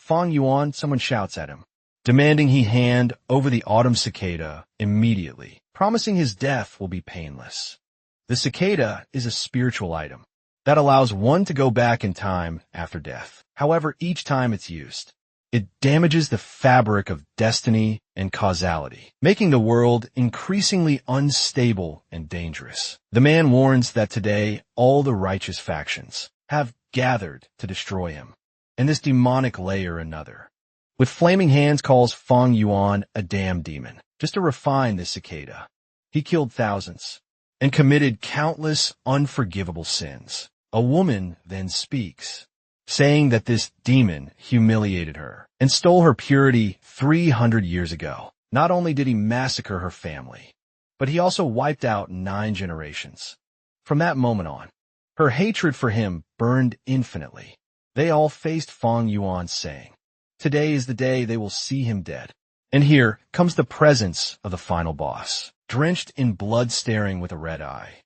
Fang Yuan, someone shouts at him, demanding he hand over the autumn cicada immediately, promising his death will be painless. The cicada is a spiritual item that allows one to go back in time after death. However, each time it's used, it damages the fabric of destiny and causality, making the world increasingly unstable and dangerous. The man warns that today all the righteous factions have gathered to destroy him, and this demonic layer another. With flaming hands calls Fang Yuan a damn demon, just to refine this cicada. He killed thousands and committed countless unforgivable sins. A woman then speaks, saying that this demon humiliated her and stole her purity 300 years ago. Not only did he massacre her family, but he also wiped out 9 generations. From that moment on, her hatred for him burned infinitely. They all faced Fang Yuan, saying, "Today is the day they will see him dead." And here comes the presence of the final boss, drenched in blood, staring with a red eye.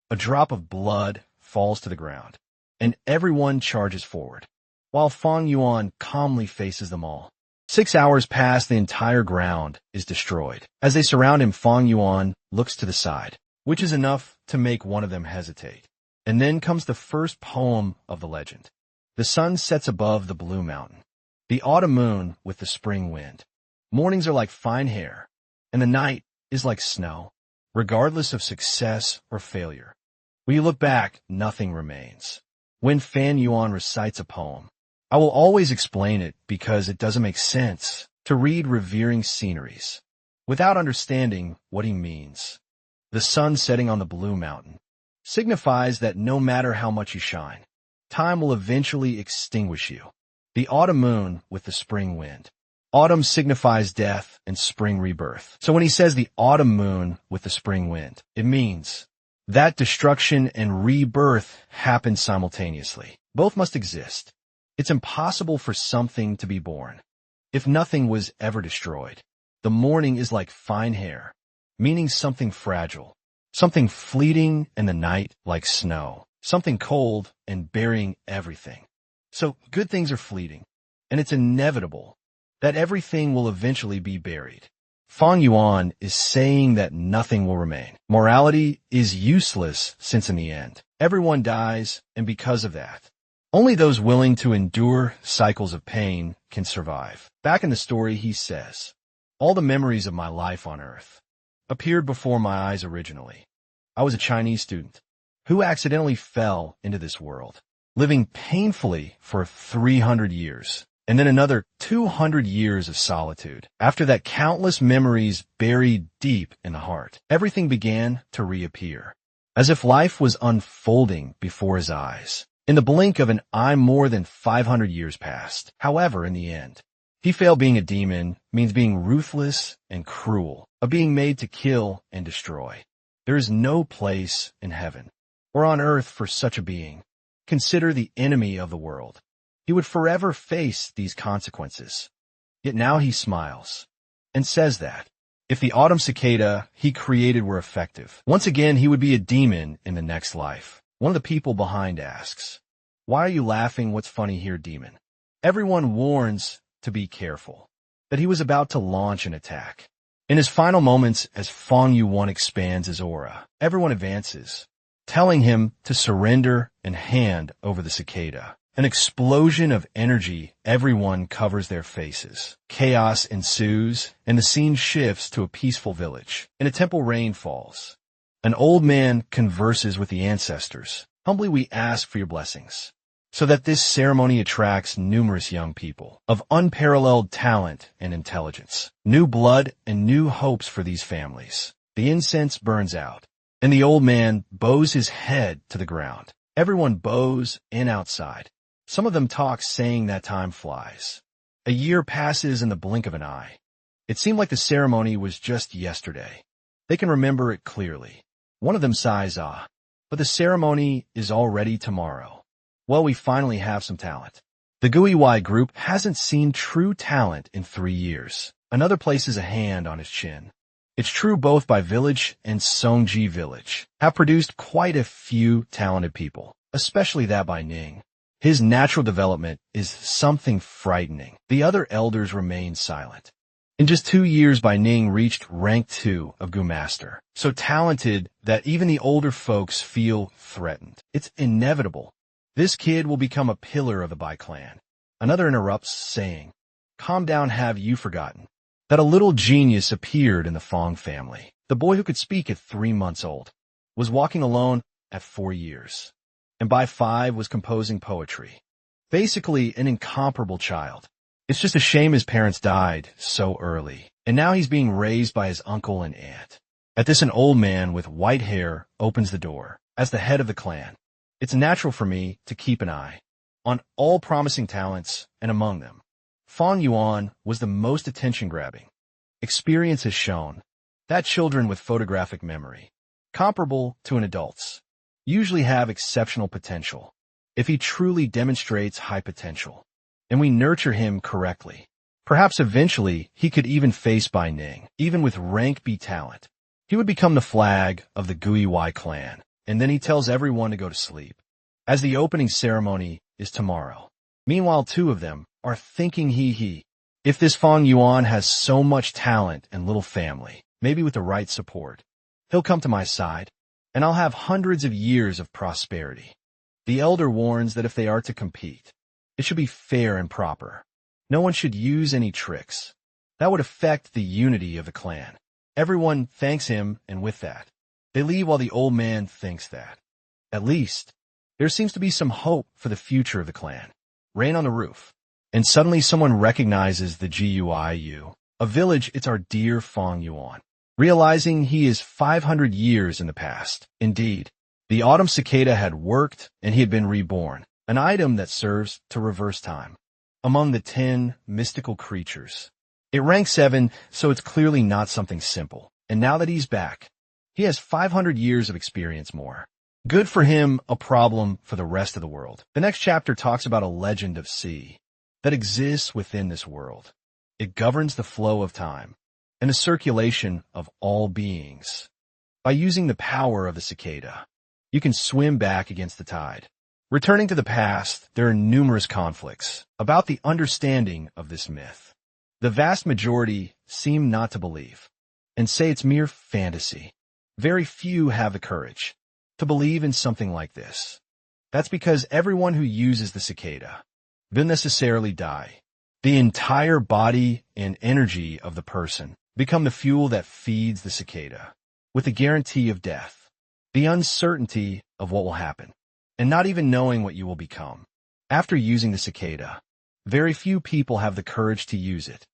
A drop of blood falls to the ground, and everyone charges forward, while Fang Yuan calmly faces them all. 6 hours pass, the entire ground is destroyed. As they surround him, Fang Yuan looks to the side, which is enough to make one of them hesitate. And then comes the first poem of the legend. The sun sets above the blue mountain, the autumn moon with the spring wind. Mornings are like fine hair, and the night is like snow. Regardless of success or failure, when you look back, nothing remains. When Fang Yuan recites a poem, I will always explain it because it doesn't make sense to read revering sceneries without understanding what he means. The sun setting on the blue mountain signifies that no matter how much you shine, time will eventually extinguish you. The autumn moon with the spring wind. Autumn signifies death and spring rebirth. So when he says the autumn moon with the spring wind, it means that destruction and rebirth happen simultaneously. Both must exist. It's impossible for something to be born if nothing was ever destroyed. The morning is like fine hair, meaning something fragile, something fleeting, and the night like snow, something cold and burying everything. So good things are fleeting, and it's inevitable that everything will eventually be buried. Fang Yuan is saying that nothing will remain. Morality is useless since in the end, everyone dies, and because of that, only those willing to endure cycles of pain can survive. Back in the story, he says, all the memories of my life on Earth appeared before my eyes originally. I was a Chinese student who accidentally fell into this world, living painfully for 300 years. And then another 200 years of solitude. After that, countless memories buried deep in the heart. Everything began to reappear, as if life was unfolding before his eyes. In the blink of an eye, more than 500 years passed. However, in the end, he failed. Being a demon means being ruthless and cruel, a being made to kill and destroy. There is no place in heaven or on earth for such a being. Consider the enemy of the world. He would forever face these consequences. Yet now he smiles and says that if the autumn cicada he created were effective, once again he would be a demon in the next life. One of the people behind asks, "Why are you laughing? What's funny here, demon?" Everyone warns to be careful, that he was about to launch an attack. In his final moments, as Fang Yuan expands his aura, everyone advances, telling him to surrender and hand over the cicada. An explosion of energy, everyone covers their faces. Chaos ensues, and the scene shifts to a peaceful village. In a temple, rain falls. An old man converses with the ancestors. Humbly we ask for your blessings, so that this ceremony attracts numerous young people of unparalleled talent and intelligence. New blood and new hopes for these families. The incense burns out, and the old man bows his head to the ground. Everyone bows in outside. Some of them talk, saying that time flies. A year passes in the blink of an eye. It seemed like the ceremony was just yesterday. They can remember it clearly. One of them sighs, but the ceremony is already tomorrow. Well, we finally have some talent. The Guiwai group hasn't seen true talent in 3 years. Another places a hand on his chin. It's true both by village and Songji village have produced quite a few talented people, especially that by Ning. His natural development is something frightening. The other elders remain silent. In just 2 years, Bai Ning reached rank 2 of Gu Master, so talented that even the older folks feel threatened. It's inevitable. This kid will become a pillar of the Bai clan. Another interrupts, saying, "Calm down, have you forgotten that a little genius appeared in the Fong family? The boy who could speak at 3 months old was walking alone at 4 years, and by 5 was composing poetry. Basically, an incomparable child. It's just a shame his parents died so early, and now he's being raised by his uncle and aunt." At this, an old man with white hair opens the door. As the head of the clan, it's natural for me to keep an eye on all promising talents, and among them, Fong Yuan was the most attention-grabbing. Experience has shown that children with photographic memory, comparable to an adult's, usually have exceptional potential. If he truly demonstrates high potential, and we nurture him correctly, perhaps eventually he could even face Bai Ning. Even with rank B talent, he would become the flag of the Gui clan, and then he tells everyone to go to sleep, as the opening ceremony is tomorrow. Meanwhile, 2 of them are thinking if this Fong Yuan has so much talent and little family, maybe with the right support, he'll come to my side, and I'll have hundreds of years of prosperity. The elder warns that if they are to compete, it should be fair and proper. No one should use any tricks. That would affect the unity of the clan. Everyone thanks him, and with that, they leave while the old man thinks that, at least, there seems to be some hope for the future of the clan. Rain on the roof, and suddenly someone recognizes the Guiu, a village. It's our dear Fong Yuan. Realizing he is 500 years in the past. Indeed, the autumn cicada had worked, and he had been reborn. An item that serves to reverse time. Among the 10 mystical creatures, it ranks 7, so it's clearly not something simple. And now that he's back, he has 500 years of experience more. Good for him, a problem for the rest of the world. The next chapter talks about a legend of sea that exists within this world. It governs the flow of time and the circulation of all beings. By using the power of the cicada, you can swim back against the tide. Returning to the past, there are numerous conflicts about the understanding of this myth. The vast majority seem not to believe and say it's mere fantasy. Very few have the courage to believe in something like this. That's because everyone who uses the cicada will necessarily die. The entire body and energy of the person become the fuel that feeds the cicada, with the guarantee of death, the uncertainty of what will happen, and not even knowing what you will become. After using the cicada, very few people have the courage to use it.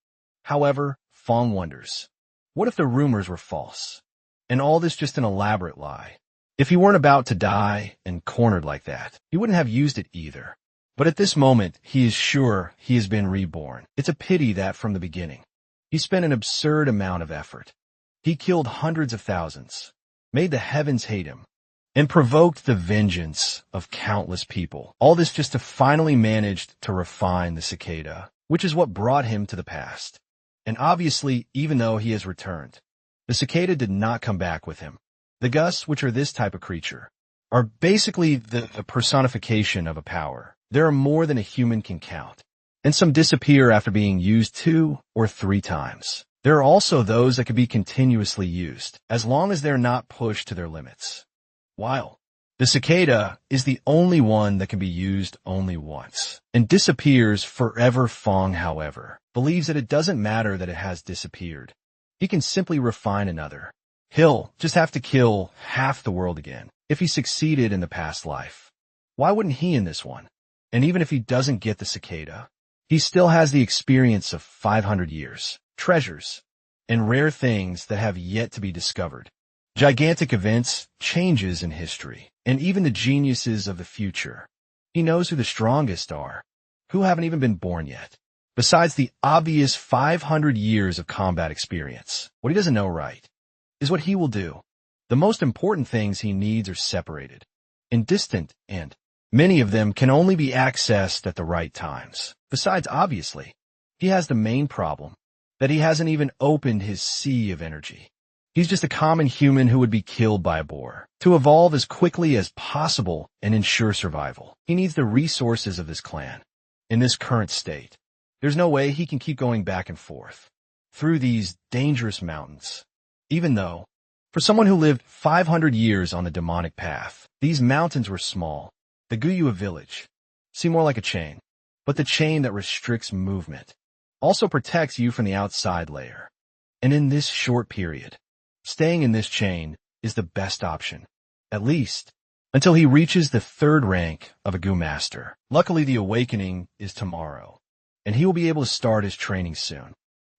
However, Fong wonders, what if the rumors were false, and all this just an elaborate lie? If he weren't about to die and cornered like that, he wouldn't have used it either. But at this moment, he is sure he has been reborn. It's a pity that from the beginning, he spent an absurd amount of effort. He killed hundreds of thousands, made the heavens hate him, and provoked the vengeance of countless people. All this just to finally manage to refine the cicada, which is what brought him to the past. And obviously, even though he has returned, the cicada did not come back with him. The Gus, which are this type of creature, are basically the personification of a power. There are more than a human can count, and some disappear after being used 2 or 3 times. There are also those that can be continuously used, as long as they're not pushed to their limits. While the cicada is the only one that can be used only once, and disappears forever. Fong, however, believes that it doesn't matter that it has disappeared. He can simply refine another. He'll just have to kill half the world again. If he succeeded in the past life, why wouldn't he in this one? And even if he doesn't get the cicada, he still has the experience of 500 years, treasures, and rare things that have yet to be discovered. Gigantic events, changes in history, and even the geniuses of the future. He knows who the strongest are, who haven't even been born yet. Besides the obvious 500 years of combat experience, what he doesn't know right is what he will do. The most important things he needs are separated and distant, and many of them can only be accessed at the right times. Besides, obviously, he has the main problem that he hasn't even opened his sea of energy. He's just a common human who would be killed by a boar. To evolve as quickly as possible and ensure survival, he needs the resources of his clan. In this current state, there's no way he can keep going back and forth through these dangerous mountains. Even though, for someone who lived 500 years on the demonic path, these mountains were small. The Guyua village seemed more like a chain, but the chain that restricts movement also protects you from the outside layer. And in this short period, staying in this chain is the best option, at least until he reaches the third rank of a Gu master. Luckily, the awakening is tomorrow, and he will be able to start his training soon.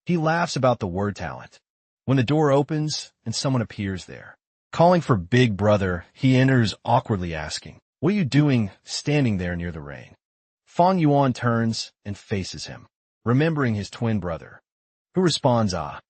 He laughs about the word talent. When the door opens and someone appears there, calling for Big Brother, he enters awkwardly asking, "What are you doing standing there near the rain?" Fong Yuan turns and faces him, remembering his twin brother, who responds, I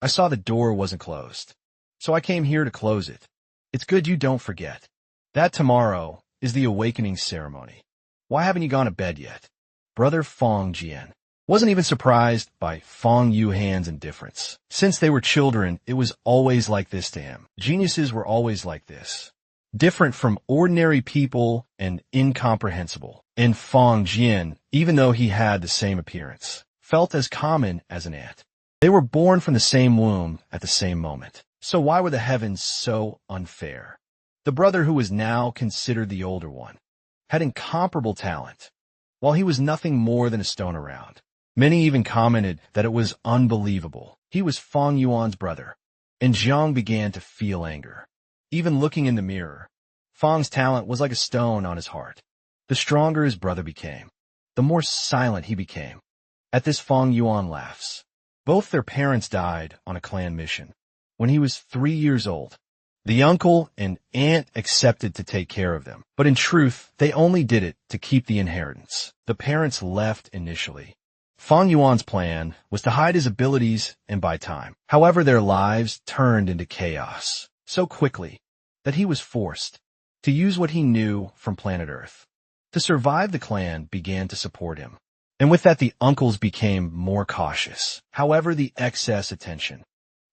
saw the door wasn't closed, so I came here to close it. It's good you don't forget that tomorrow is the awakening ceremony. Why haven't you gone to bed yet?" Brother Fong Jian wasn't even surprised by Fong Yuhan's indifference. Since they were children, it was always like this to him. Geniuses were always like this, different from ordinary people and incomprehensible. And Fong Jian, even though he had the same appearance, felt as common as an ant. They were born from the same womb at the same moment. So why were the heavens so unfair? The brother who was now considered the older one had incomparable talent, while he was nothing more than a stone around. Many even commented that it was unbelievable. He was Fong Yuan's brother, and Zhang began to feel anger. Even looking in the mirror, Fong's talent was like a stone on his heart. The stronger his brother became, the more silent he became. At this, Fong Yuan laughs. Both their parents died on a clan mission when he was 3 years old. The uncle and aunt accepted to take care of them, but in truth, they only did it to keep the inheritance. The parents left initially. Fong Yuan's plan was to hide his abilities and buy time. However, their lives turned into chaos so quickly that he was forced to use what he knew from planet Earth. To survive, the clan began to support him, and with that the uncles became more cautious. However, the excess attention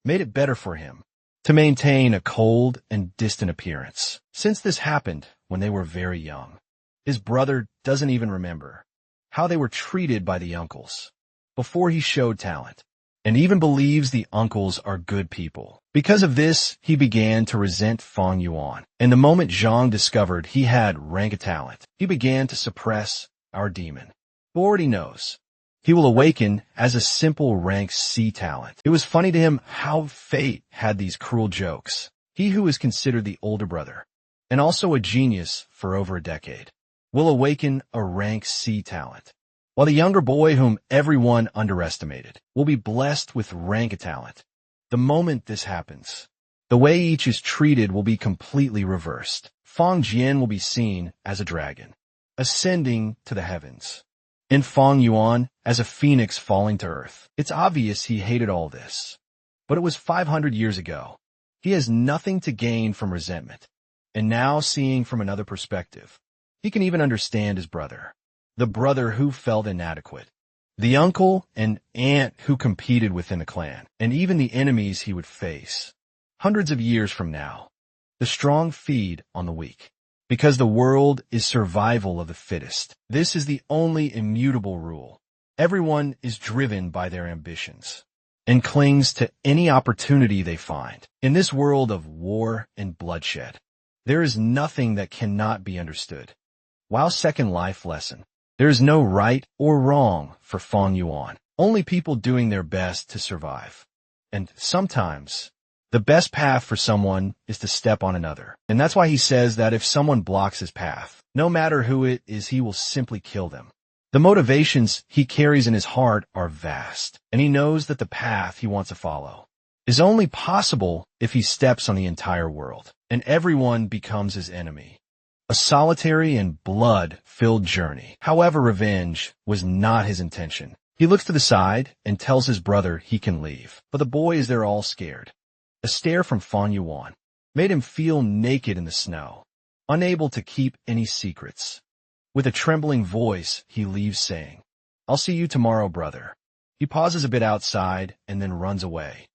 made it better for him to maintain a cold and distant appearance. Since this happened when they were very young, his brother doesn't even remember how they were treated by the uncles before he showed talent, and even believes the uncles are good people. Because of this, he began to resent Fong Yuan, and the moment Zhang discovered he had rank talent, he began to suppress our demon, who already knows he will awaken as a simple rank C talent. It was funny to him how fate had these cruel jokes. He who is considered the older brother, and also a genius for over a decade, will awaken a rank C talent, while the younger boy whom everyone underestimated will be blessed with rank talent. The moment this happens, the way each is treated will be completely reversed. Fong Jian will be seen as a dragon, ascending to the heavens, and Fong Yuan as a phoenix falling to earth. It's obvious he hated all this, but it was 500 years ago. He has nothing to gain from resentment, and now seeing from another perspective, he can even understand his brother, the brother who felt inadequate, the uncle and aunt who competed within the clan, and even the enemies he would face. Hundreds of years from now, the strong feed on the weak, because the world is survival of the fittest. This is the only immutable rule. Everyone is driven by their ambitions and clings to any opportunity they find. In this world of war and bloodshed, there is nothing that cannot be understood. While Second Life lesson, there is no right or wrong for Fong Yuan, only people doing their best to survive. And sometimes, the best path for someone is to step on another. And that's why he says that if someone blocks his path, no matter who it is, he will simply kill them. The motivations he carries in his heart are vast, and he knows that the path he wants to follow is only possible if he steps on the entire world, and everyone becomes his enemy. A solitary and blood-filled journey. However, revenge was not his intention. He looks to the side and tells his brother he can leave, but the boy is there all scared. A stare from Fong Yuan made him feel naked in the snow, unable to keep any secrets. With a trembling voice, he leaves saying, "I'll see you tomorrow, brother." He pauses a bit outside and then runs away.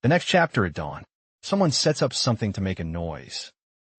The next chapter at dawn. Someone sets up something to make a noise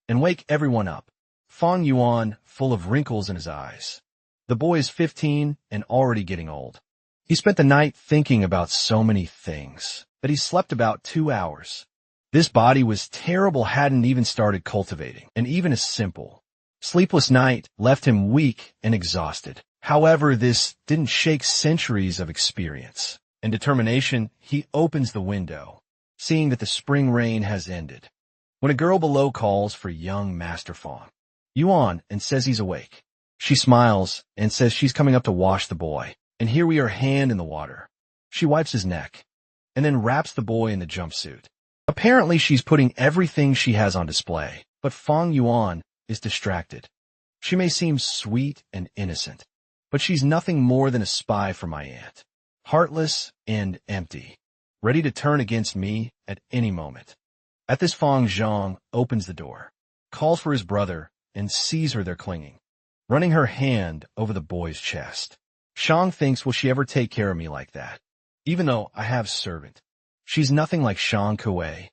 and wake everyone up. Fong Yuan, full of wrinkles in his eyes. The boy is 15 and already getting old. He spent the night thinking about so many things that he slept about 2 hours. This body was terrible, hadn't even started cultivating, and even a simple sleepless night left him weak and exhausted. However, this didn't shake centuries of experience and determination. He opens the window, seeing that the spring rain has ended, when a girl below calls for young Master Fong Yuan and says he's awake. She smiles and says she's coming up to wash the boy, and here we are, hand in the water. She wipes his neck and then wraps the boy in the jumpsuit. Apparently she's putting everything she has on display, but Fong Yuan is distracted. She may seem sweet and innocent, but she's nothing more than a spy for my aunt, heartless and empty, ready to turn against me at any moment. At this, Fong Zhang opens the door, calls for his brother, and sees her there clinging, running her hand over the boy's chest. Shang thinks, will she ever take care of me like that? Even though I have servant, she's nothing like Shang Kuei.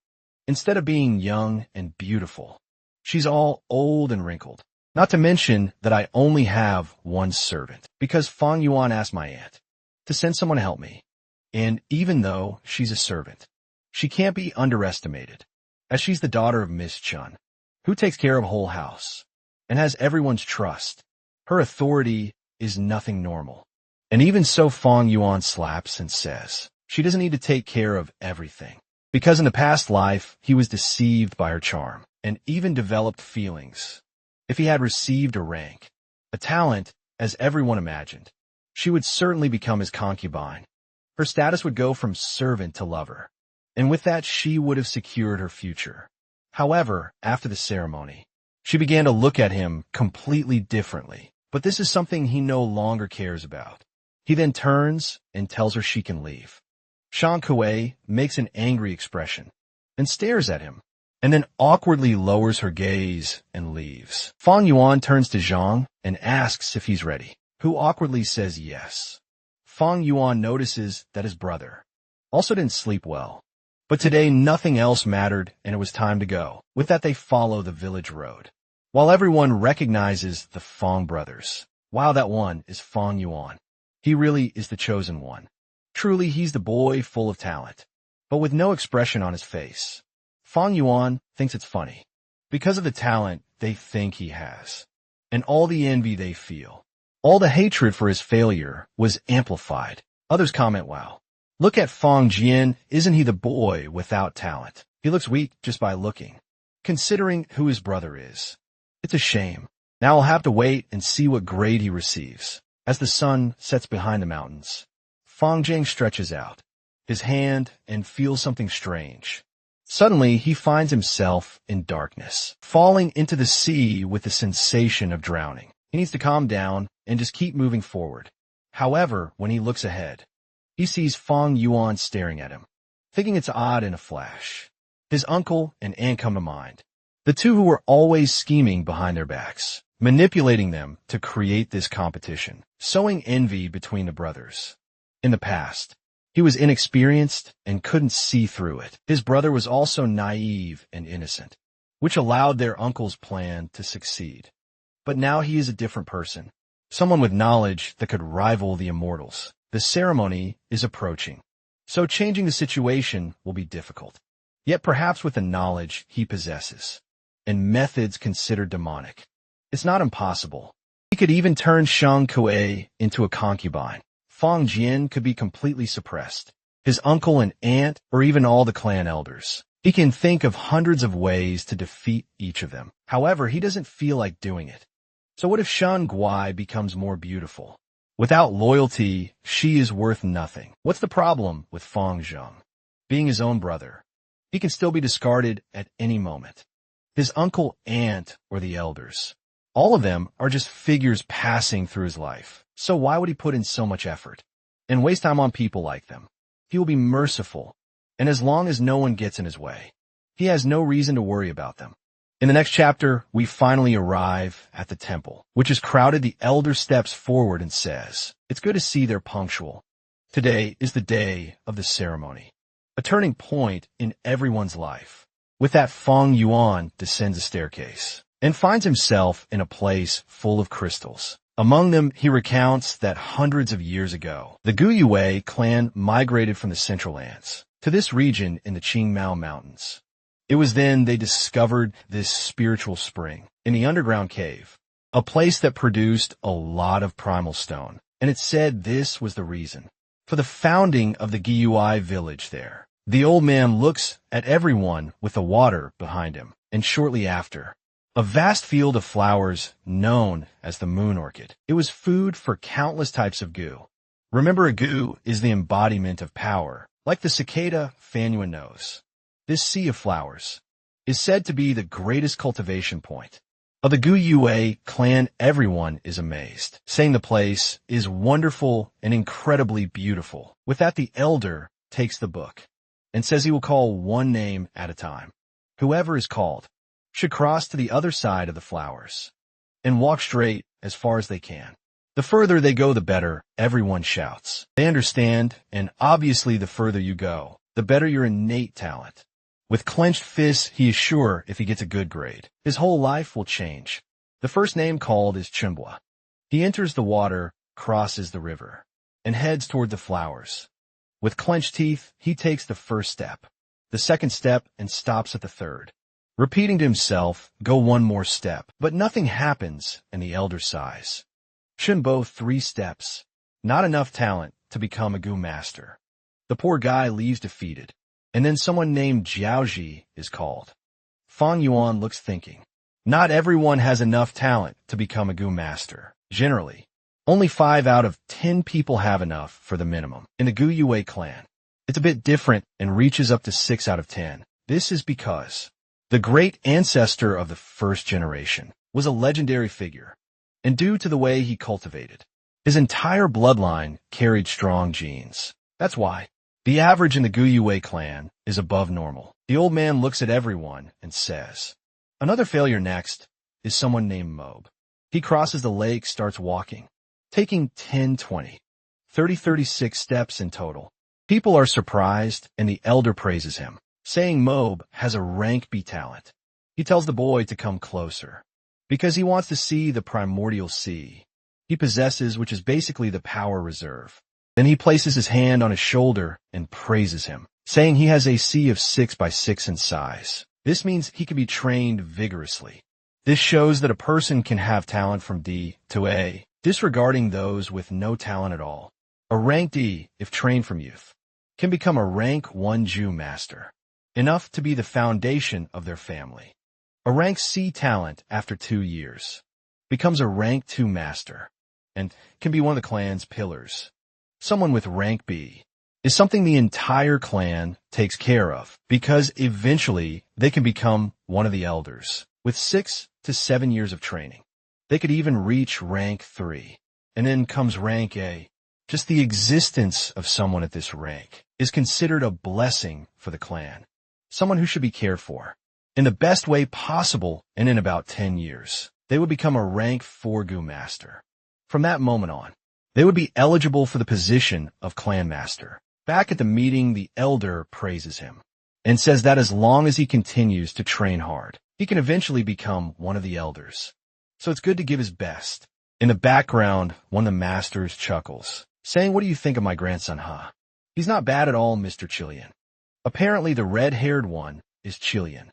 Instead of being young and beautiful, she's all old and wrinkled. Not to mention that I only have one servant, because Fong Yuan asked my aunt to send someone to help me. And even though she's a servant, she can't be underestimated, as she's the daughter of Miss Chun, who takes care of a whole house and has everyone's trust. Her authority is nothing normal. And even so, Fong Yuan slaps and says she doesn't need to take care of everything, because in the past life he was deceived by her charm and even developed feelings. If he had received a rank, a talent, as everyone imagined, she would certainly become his concubine. Her status would go from servant to lover, and with that she would have secured her future. However, after the ceremony, she began to look at him completely differently, but this is something he no longer cares about. He then turns and tells her she can leave. Shang Kuei makes an angry expression and stares at him, and then awkwardly lowers her gaze and leaves. Fong Yuan turns to Zhang and asks if he's ready, who awkwardly says yes. Fong Yuan notices that his brother also didn't sleep well, but today nothing else mattered and it was time to go. With that, they follow the village road, while everyone recognizes the Fong brothers. Wow, that one is Fong Yuan. He really is the chosen one. Truly, he's the boy full of talent, but with no expression on his face. Fong Yuan thinks it's funny, because of the talent they think he has, and all the envy they feel. All the hatred for his failure was amplified. Others comment, wow, look at Fong Jian, isn't he the boy without talent? He looks weak just by looking, considering who his brother is. It's a shame. Now I'll have to wait and see what grade he receives. As the sun sets behind the mountains, Fong Jiang stretches out his hand and feels something strange. Suddenly, he finds himself in darkness, falling into the sea with the sensation of drowning. He needs to calm down and just keep moving forward. However, when he looks ahead, he sees Fong Yuan staring at him, thinking it's odd in a flash. His uncle and aunt come to mind, the two who were always scheming behind their backs, manipulating them to create this competition, sowing envy between the brothers. In the past, he was inexperienced and couldn't see through it. His brother was also naive and innocent, which allowed their uncle's plan to succeed. But now he is a different person, someone with knowledge that could rival the immortals. The ceremony is approaching, so changing the situation will be difficult. Yet perhaps with the knowledge he possesses, and methods considered demonic, it's not impossible. He could even turn Shang Kuei into a concubine. Fong Jian could be completely suppressed. His uncle and aunt, or even all the clan elders. He can think of hundreds of ways to defeat each of them. However, he doesn't feel like doing it. So what if Shan Guai becomes more beautiful? Without loyalty, she is worth nothing. What's the problem with Fong Zhang? Being his own brother, he can still be discarded at any moment. His uncle, aunt, or the elders, all of them are just figures passing through his life. So why would he put in so much effort and waste time on people like them? He will be merciful, and as long as no one gets in his way, he has no reason to worry about them. In the next chapter, we finally arrive at the temple, which is crowded. The elder steps forward and says, "It's good to see they're punctual. Today is the day of the ceremony, a turning point in everyone's life. With that, Feng Yuan descends a staircase and finds himself in a place full of crystals. Among them, he recounts that hundreds of years ago, the Guyue clan migrated from the Central Lands to this region in the Qingmao Mountains. It was then they discovered this spiritual spring in the underground cave, a place that produced a lot of primal stone, and it's said this was the reason for the founding of the Guyue village there. The old man looks at everyone with the water behind him, and shortly after, a vast field of flowers known as the moon orchid. It was food for countless types of gu. Remember, a gu is the embodiment of power, like the cicada Fan Yuan knows. This sea of flowers is said to be the greatest cultivation point of the Guyue clan. Everyone is amazed, saying the place is wonderful and incredibly beautiful. With that, the elder takes the book and says he will call one name at a time. Whoever is called should cross to the other side of the flowers and walk straight as far as they can. The further they go, the better, everyone shouts. They understand, and obviously the further you go, the better your innate talent. With clenched fists, he is sure if he gets a good grade, his whole life will change. The first name called is Chimbwa. He enters the water, crosses the river, and heads toward the flowers. With clenched teeth, he takes the first step, the second step, and stops at the third. Repeating to himself, go one more step, but nothing happens, and the elder sighs. Shinbo, 3 steps. Not enough talent to become a gu master. The poor guy leaves defeated, and then someone named Jiaoji is called. Feng Yuan looks thinking. Not everyone has enough talent to become a gu master. Generally, only 5 out of 10 people have enough for the minimum. In the Guyue clan, it's a bit different and reaches up to 6 out of 10. This is because the great ancestor of the first generation was a legendary figure, and due to the way he cultivated, his entire bloodline carried strong genes. That's why the average in the Guyue clan is above normal. The old man looks at everyone and says, another failure. Next is someone named Mob. He crosses the lake, starts walking, taking 10, 20, 30, 36 steps in total. People are surprised, and the elder praises him, saying Mob has a rank B talent. He tells the boy to come closer, because he wants to see the primordial sea he possesses, which is basically the power reserve. Then he places his hand on his shoulder and praises him, saying he has a sea of 6 by 6 in size. This means he can be trained vigorously. This shows that a person can have talent from D to A, disregarding those with no talent at all. A rank D, if trained from youth, can become a rank 1 Ju master, enough to be the foundation of their family. A rank C talent after 2 years becomes a rank 2 master and can be one of the clan's pillars. Someone with rank B is something the entire clan takes care of, because eventually they can become one of the elders. With 6 to 7 years of training, they could even reach rank 3. And then comes rank A. Just the existence of someone at this rank is considered a blessing for the clan, someone who should be cared for in the best way possible, and in about 10 years, they would become a rank 4 gu master. From that moment on, they would be eligible for the position of clan master. Back at the meeting, the elder praises him and says that as long as he continues to train hard, he can eventually become one of the elders. So it's good to give his best. In the background, one of the masters chuckles, saying, what do you think of my grandson, huh? He's not bad at all, Mr. Chilian. Apparently the red-haired one is Chilian,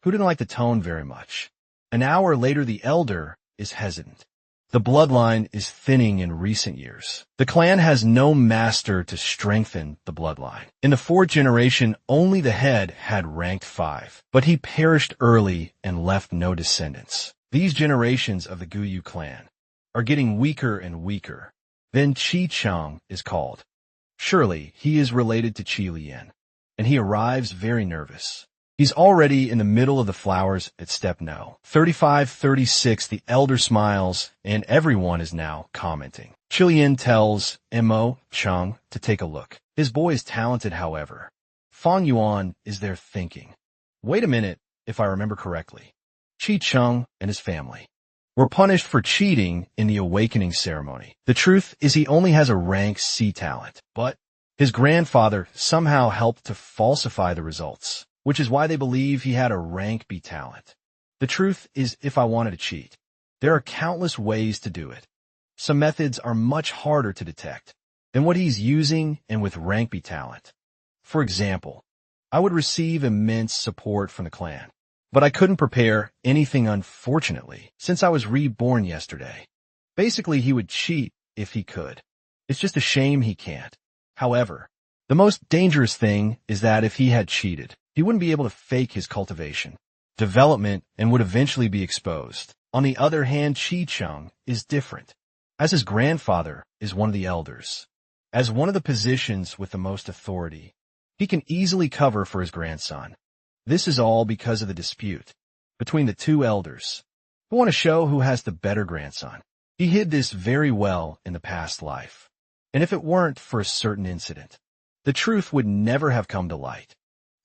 who didn't like the tone very much. An hour later, the elder is hesitant. The bloodline is thinning in recent years. The clan has no master to strengthen the bloodline. In the 4th generation, only the head had ranked 5, but he perished early and left no descendants. These generations of the Guyu clan are getting weaker and weaker. Then Qi Cheng is called. Surely he is related to Qi Lian, and he arrives very nervous. He's already in the middle of the flowers at step no. 35-36, the elder smiles, and everyone is now commenting. Chilian tells Mo Cheng to take a look. His boy is talented, however. Feng Yuan is there thinking, wait a minute, if I remember correctly, Qi Cheng and his family were punished for cheating in the awakening ceremony. The truth is he only has a rank C talent, but his grandfather somehow helped to falsify the results. which is why they believe he had a rank B talent. The truth is, if I wanted to cheat, there are countless ways to do it. Some methods are much harder to detect than what he's using and with rank B talent. For example, I would receive immense support from the clan, but I couldn't prepare anything unfortunately, since I was reborn yesterday. Basically, he would cheat if he could. It's just a shame he can't. However, the most dangerous thing is that if he had cheated, he wouldn't be able to fake his cultivation, development, and would eventually be exposed. On the other hand, Chi-Chung is different, as his grandfather is one of the elders. As one of the positions with the most authority, he can easily cover for his grandson. This is all because of the dispute between the two elders, who want to show who has the better grandson. He hid this very well in the past life, and if it weren't for a certain incident, the truth would never have come to light.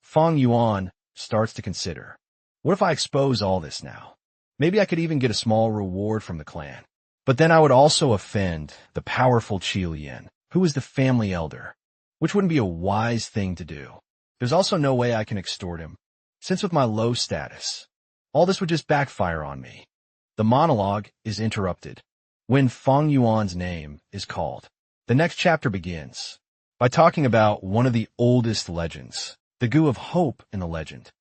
Fang Yuan starts to consider, what if I expose all this now? Maybe I could even get a small reward from the clan. But then I would also offend the powerful Qi Lian, who is the family elder, which wouldn't be a wise thing to do. There's also no way I can extort him, since with my low status, all this would just backfire on me. The monologue is interrupted when Fang Yuan's name is called. The next chapter begins by talking about one of the oldest legends, the Gu of Hope in the legend,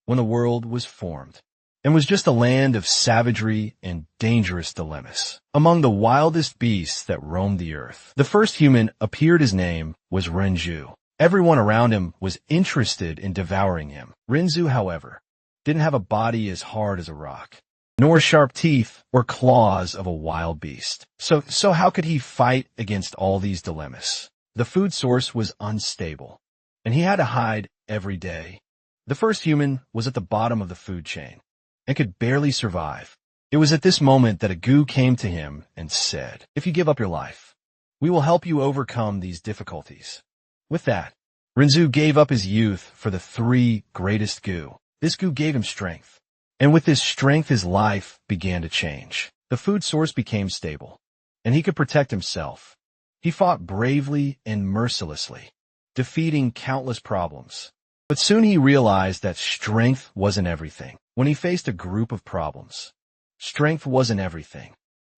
when the world was formed, and was just a land of savagery and dangerous dilemmas. Among the wildest beasts that roamed the earth, the first human appeared. His name was Renju. Everyone around him was interested in devouring him. Renju, however, didn't have a body as hard as a rock, nor sharp teeth or claws of a wild beast. So how could he fight against all these dilemmas? The food source was unstable, and he had to hide every day. The first human was at the bottom of the food chain and could barely survive. It was at this moment that a Gu came to him and said, if you give up your life, we will help you overcome these difficulties. With that, Renju gave up his youth for the three greatest Gu. This Gu gave him strength, and with this strength his life began to change. The food source became stable, and he could protect himself. He fought bravely and mercilessly, defeating countless problems. But soon he realized that strength wasn't everything. When he faced a group of problems, strength wasn't everything.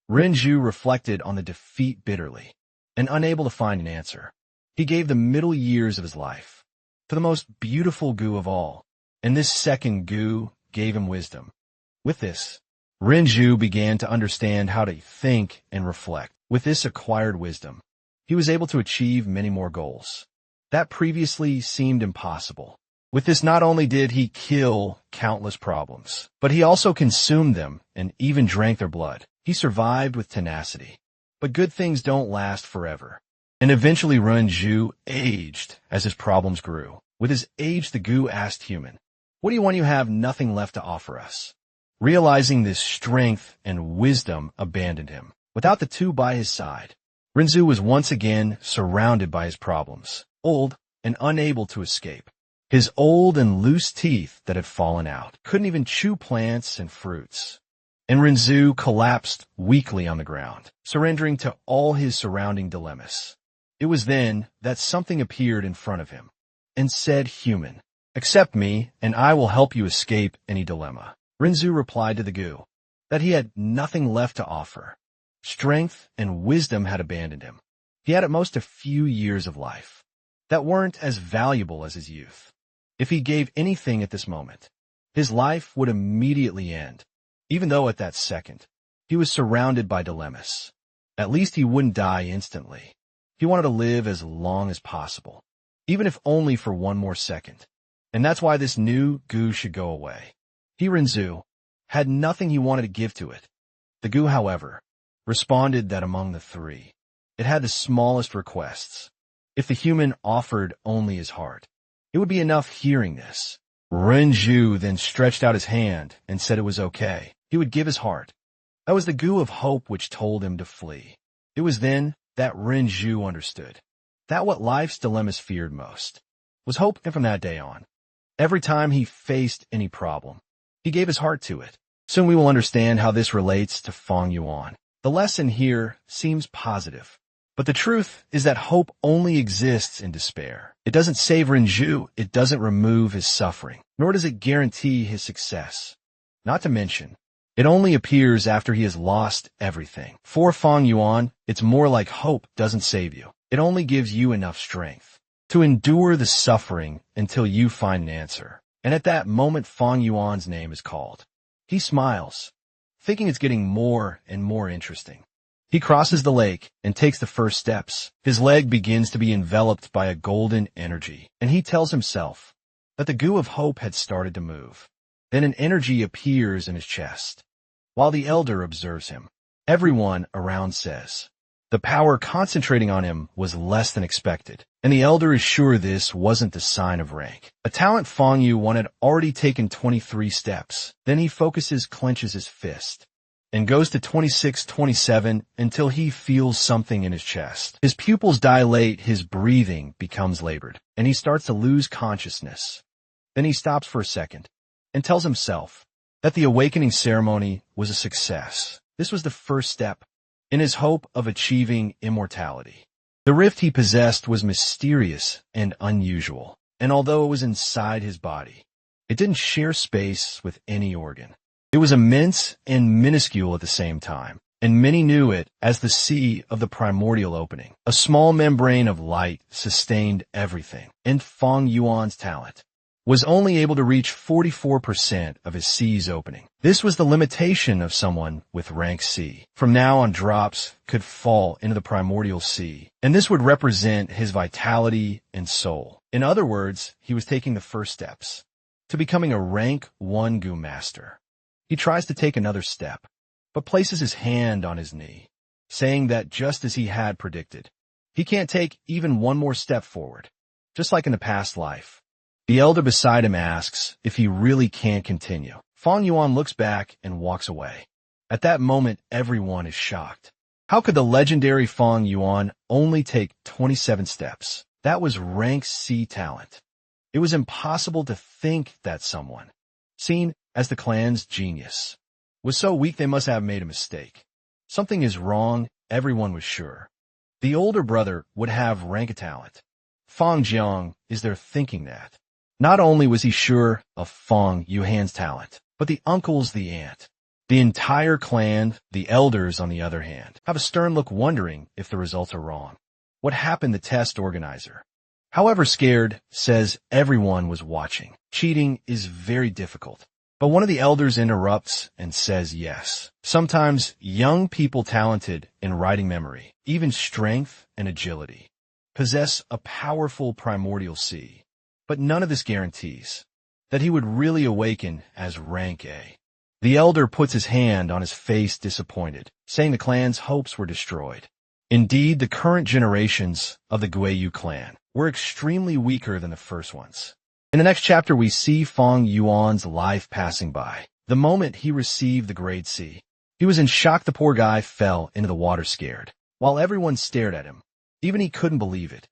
Renju reflected on the defeat bitterly, and unable to find an answer, he gave the middle years of his life to the most beautiful Gu of all, and this second Gu gave him wisdom. With this, Renju began to understand how to think and reflect. With this acquired wisdom, he was able to achieve many more goals that previously seemed impossible. With this, not only did he kill countless problems, but he also consumed them and even drank their blood. He survived with tenacity. But good things don't last forever. And eventually Renju aged as his problems grew. With his age, the Gu asked human, what do you want? You have nothing left to offer us. Realizing this, strength and wisdom abandoned him. Without the two by his side, Renju was once again surrounded by his problems, old and unable to escape. His old and loose teeth that had fallen out couldn't even chew plants and fruits. And Renju collapsed weakly on the ground, surrendering to all his surrounding dilemmas. It was then that something appeared in front of him and said, human, accept me and I will help you escape any dilemma. Renju replied to the Gu that he had nothing left to offer. Strength and wisdom had abandoned him. He had at most a few years of life that weren't as valuable as his youth. If he gave anything at this moment, his life would immediately end. Even though at that second, he was surrounded by dilemmas, at least he wouldn't die instantly. He wanted to live as long as possible, even if only for one more second. And that's why this new Gu should go away. He, Renju, had nothing he wanted to give to it. The Gu, however, responded that among the three, it had the smallest requests. If the human offered only his heart, it would be enough. Hearing this, Renju then stretched out his hand and said it was okay. He would give his heart. That was the Gu of Hope which told him to flee. It was then that Renju understood that what life's dilemmas feared most was hope, and from that day on, every time he faced any problem, he gave his heart to it. Soon we will understand how this relates to Fang Yuan. The lesson here seems positive. But the truth is that hope only exists in despair. It doesn't save Renju, it doesn't remove his suffering, nor does it guarantee his success. Not to mention, it only appears after he has lost everything. For Fang Yuan, it's more like hope doesn't save you. It only gives you enough strength to endure the suffering until you find an answer. And at that moment, Fang Yuan's name is called. He smiles, thinking it's getting more and more interesting. He crosses the lake and takes the first steps. His leg begins to be enveloped by a golden energy, and he tells himself that the goo of hope had started to move. Then an energy appears in his chest. While the elder observes him, everyone around says, the power concentrating on him was less than expected, and the elder is sure this wasn't the sign of rank. A talent Fang Yuan had already taken 23 steps. Then he clenches his fist, and goes to 26, 27 until he feels something in his chest. His pupils dilate, his breathing becomes labored, and he starts to lose consciousness. Then he stops for a second and tells himself that the awakening ceremony was a success. This was the first step in his hope of achieving immortality. The rift he possessed was mysterious and unusual, and although it was inside his body, it didn't share space with any organ. It was immense and minuscule at the same time, and many knew it as the sea of the primordial opening. A small membrane of light sustained everything, and Fang Yuan's talent was only able to reach 44% of his C's opening. This was the limitation of someone with rank C. From now on, drops could fall into the primordial sea, and this would represent his vitality and soul. In other words, he was taking the first steps to becoming a rank 1 Goo master. He tries to take another step, but places his hand on his knee, saying that just as he had predicted, he can't take even one more step forward. Just like in the past life, the elder beside him asks if he really can't continue. Fang Yuan looks back and walks away. At that moment, everyone is shocked. How could the legendary Fang Yuan only take 27 steps? That was rank C talent. It was impossible to think that someone, seen as the clan's genius, was so weak they must have made a mistake. Something is wrong, everyone was sure. The older brother would have rank talent. Fang Jiang is there thinking that. Not only was he sure of Fang Yuan's talent, but the uncles, the aunt, the entire clan, the elders, on the other hand, have a stern look wondering if the results are wrong. What happened? The test organizer, however scared, says everyone was watching. Cheating is very difficult. But one of the elders interrupts and says yes. Sometimes young people talented in writing memory, even strength and agility, possess a powerful primordial C. But none of this guarantees that he would really awaken as rank A. The elder puts his hand on his face, disappointed, saying the clan's hopes were destroyed. Indeed, the current generations of the Guiyu clan were extremely weaker than the first ones. In the next chapter, we see Fang Yuan's life passing by. The moment he received the grade C, he was in shock. The poor guy fell into the water scared, while everyone stared at him. Even he couldn't believe it.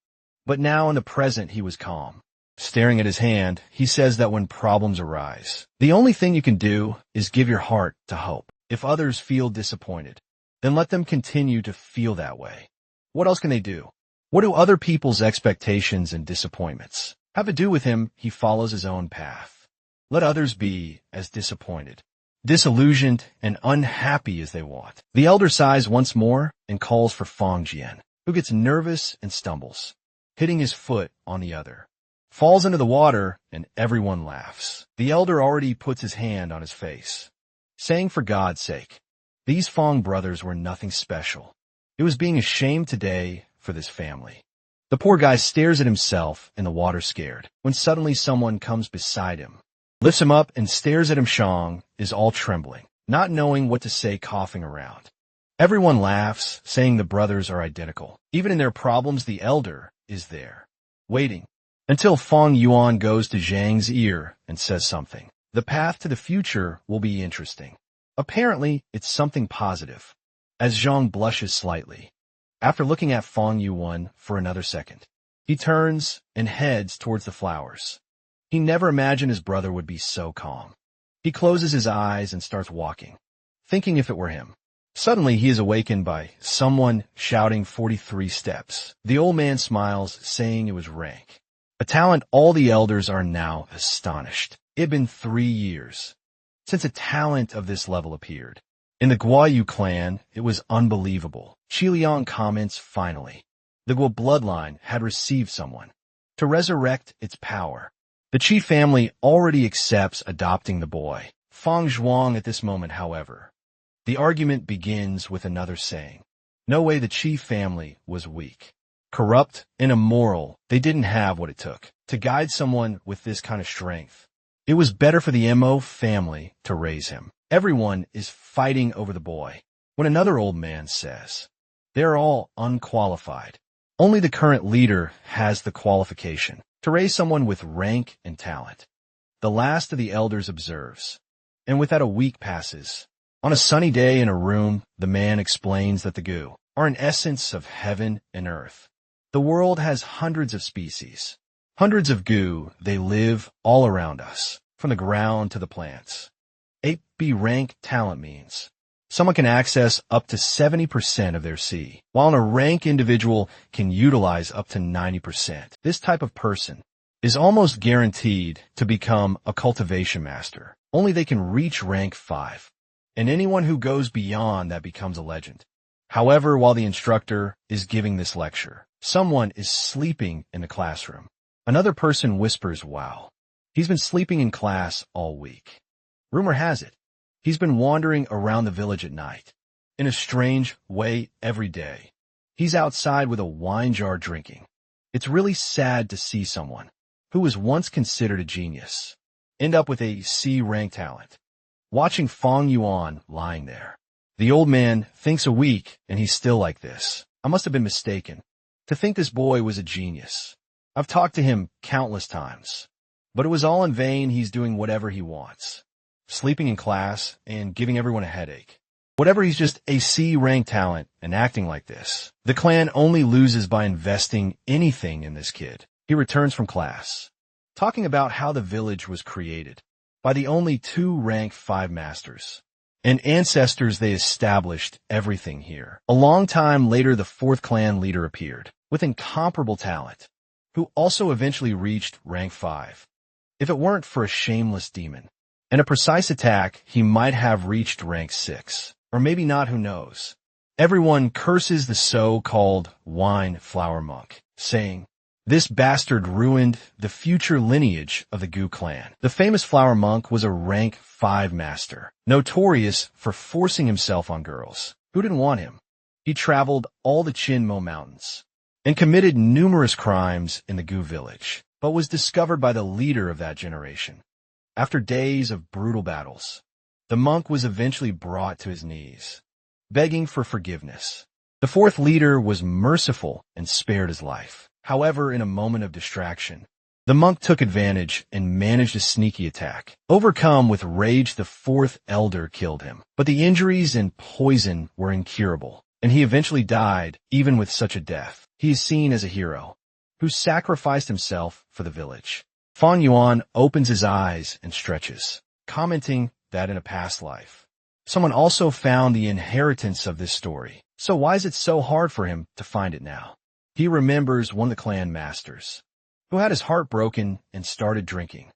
But now in the present, he was calm. Staring at his hand, he says that when problems arise, the only thing you can do is give your heart to hope. If others feel disappointed, then let them continue to feel that way. What else can they do? What do other people's expectations and disappointments have to do with him? He follows his own path. Let others be as disappointed, disillusioned, and unhappy as they want. The elder sighs once more and calls for Fang Jian, who gets nervous and stumbles, hitting his foot on the other. Falls into the water, and everyone laughs. The elder already puts his hand on his face, saying, for God's sake, these Fang brothers were nothing special. It was being ashamed today for this family. The poor guy stares at himself in the water scared, when suddenly someone comes beside him, lifts him up, and stares at him. Shang is all trembling, not knowing what to say, coughing around. Everyone laughs, saying the brothers are identical. Even in their problems, the elder is there, waiting until Fang Yuan goes to Zhang's ear and says something. The path to the future will be interesting. Apparently, it's something positive, as Zhang blushes slightly. After looking at Fang Yuan for another second, he turns and heads towards the flowers. He never imagined his brother would be so calm. He closes his eyes and starts walking, thinking if it were him, Suddenly, he is awakened by someone shouting 43 steps. The old man smiles, saying it was rank. A talent all the elders are now astonished. It had been 3 years since a talent of this level appeared. In the Guayu clan, it was unbelievable. Qiliang comments finally. The Guo bloodline had received someone to resurrect its power. The Qi family already accepts adopting the boy. Fang Zhuang at this moment, however. The argument begins with another saying. No way the Qi family was weak. Corrupt and immoral, they didn't have what it took to guide someone with this kind of strength. It was better for the Mo family to raise him. Everyone is fighting over the boy. When another old man says, they're all unqualified. Only the current leader has the qualification to raise someone with rank and talent. The last of the elders observes. And with that a week passes. On a sunny day in a room, the man explains that the Gu are an essence of heaven and earth. The world has hundreds of species. Hundreds of Gu, they live all around us, from the ground to the plants. A B rank talent means someone can access up to 70% of their C, while a rank individual can utilize up to 90%. This type of person is almost guaranteed to become a cultivation master. Only they can reach rank 5, and anyone who goes beyond that becomes a legend. However, while the instructor is giving this lecture, someone is sleeping in the classroom. Another person whispers, wow, he's been sleeping in class all week. Rumor has it, he's been wandering around the village at night, in a strange way every day. He's outside with a wine jar drinking. It's really sad to see someone who was once considered a genius end up with a C-rank talent. Watching Fang Yuan lying there. The old man thinks a week and he's still like this. I must have been mistaken to think this boy was a genius. I've talked to him countless times, but it was all in vain. He's doing whatever he wants. Sleeping in class and giving everyone a headache. Whatever, he's just a C-rank talent and acting like this. The clan only loses by investing anything in this kid. He returns from class, talking about how the village was created by the only 2 rank 5 masters and ancestors. They established everything here. A long time later, the 4th clan leader appeared with incomparable talent, who also eventually reached rank 5. If it weren't for a shameless demon and a precise attack, he might have reached rank 6. Or maybe not, who knows. Everyone curses the so-called wine flower monk, saying, this bastard ruined the future lineage of the Gu clan. The famous flower monk was a rank 5 master, notorious for forcing himself on girls who didn't want him. He traveled all the Chinmo mountains and committed numerous crimes in the Gu village, but was discovered by the leader of that generation. After days of brutal battles, the monk was eventually brought to his knees, begging for forgiveness. The 4th leader was merciful and spared his life. However, in a moment of distraction, the monk took advantage and managed a sneaky attack. Overcome with rage, the 4th elder killed him. But the injuries and poison were incurable, and he eventually died. Even with such a death, he is seen as a hero who sacrificed himself for the village. Fang Yuan opens his eyes and stretches, commenting that in a past life, someone also found the inheritance of this story. So why is it so hard for him to find it now? He remembers one of the clan masters who had his heart broken and started drinking.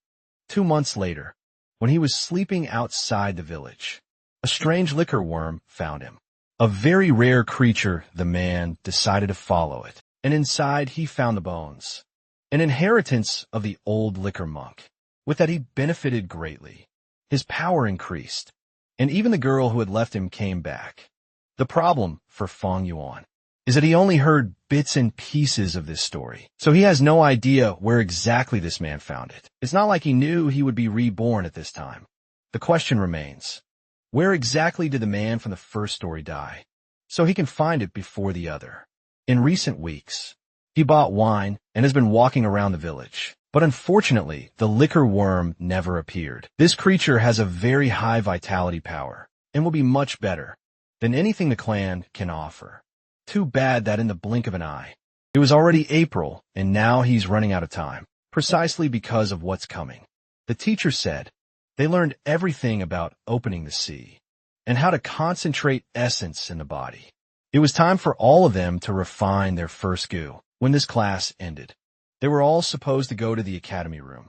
2 months later, when he was sleeping outside the village, a strange liquor worm found him. A very rare creature. The man decided to follow it, and inside he found the bones, an inheritance of the old liquor monk. With that, he benefited greatly. His power increased, and even the girl who had left him came back. The problem for Fang Yuan is that he only heard bits and pieces of this story, so he has no idea where exactly this man found it. It's not like he knew he would be reborn at this time. The question remains, where exactly did the man from the first story die, so he can find it before the other? In recent weeks, he bought wine and has been walking around the village, but unfortunately, the liquor worm never appeared. This creature has a very high vitality power and will be much better than anything the clan can offer. Too bad that in the blink of an eye, it was already April, and now he's running out of time, precisely because of what's coming. The teacher said they learned everything about opening the sea. and how to concentrate essence in the body. It was time for all of them to refine their first goo. When this class ended, they were all supposed to go to the academy room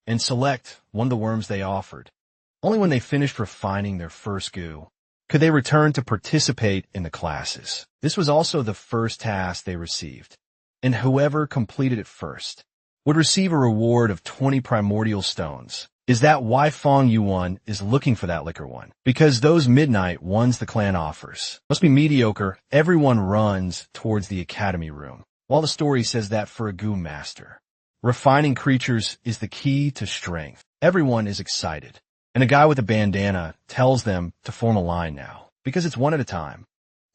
and select one of the worms they offered. Only when they finished refining their first goo could they return to participate in the classes. This was also the first task they received, and whoever completed it first would receive a reward of 20 primordial stones. Is that why Fong Yuan is looking for that liquor one? Because those midnight ones the clan offers must be mediocre. Everyone runs towards the academy room, while the story says that for a goo master, refining creatures is the key to strength. Everyone is excited, and a guy with a bandana tells them to form a line now, because it's one at a time.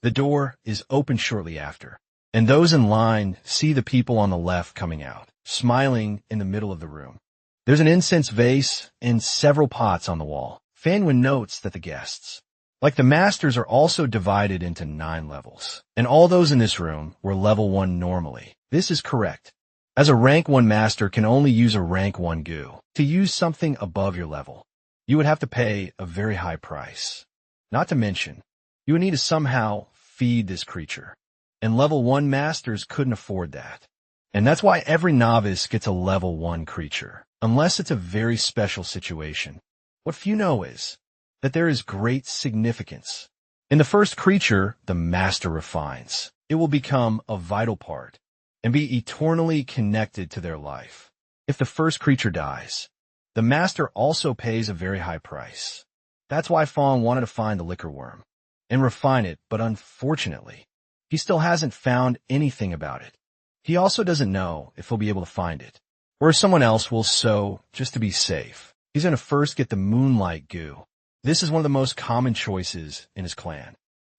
The door is opened shortly after, and those in line see the people on the left coming out, smiling in the middle of the room. There's an incense vase and several pots on the wall. Fanwen notes that the guests, like the masters, are also divided into 9 levels, and all those in this room were level 1 normally. This is correct, as a rank 1 master can only use a rank 1 goo. To use something above your level, you would have to pay a very high price. Not to mention, you would need to somehow feed this creature, and level 1 masters couldn't afford that. And that's why every novice gets a level 1 creature, unless it's a very special situation. What few know is that there is great significance. In the first creature the master refines, it will become a vital part and be eternally connected to their life. If the first creature dies, the master also pays a very high price. That's why Fong wanted to find the liquor worm and refine it, but unfortunately, he still hasn't found anything about it. He also doesn't know if he'll be able to find it, or if someone else will, so just to be safe, he's going to first get the moonlight goo. This is one of the most common choices in his clan.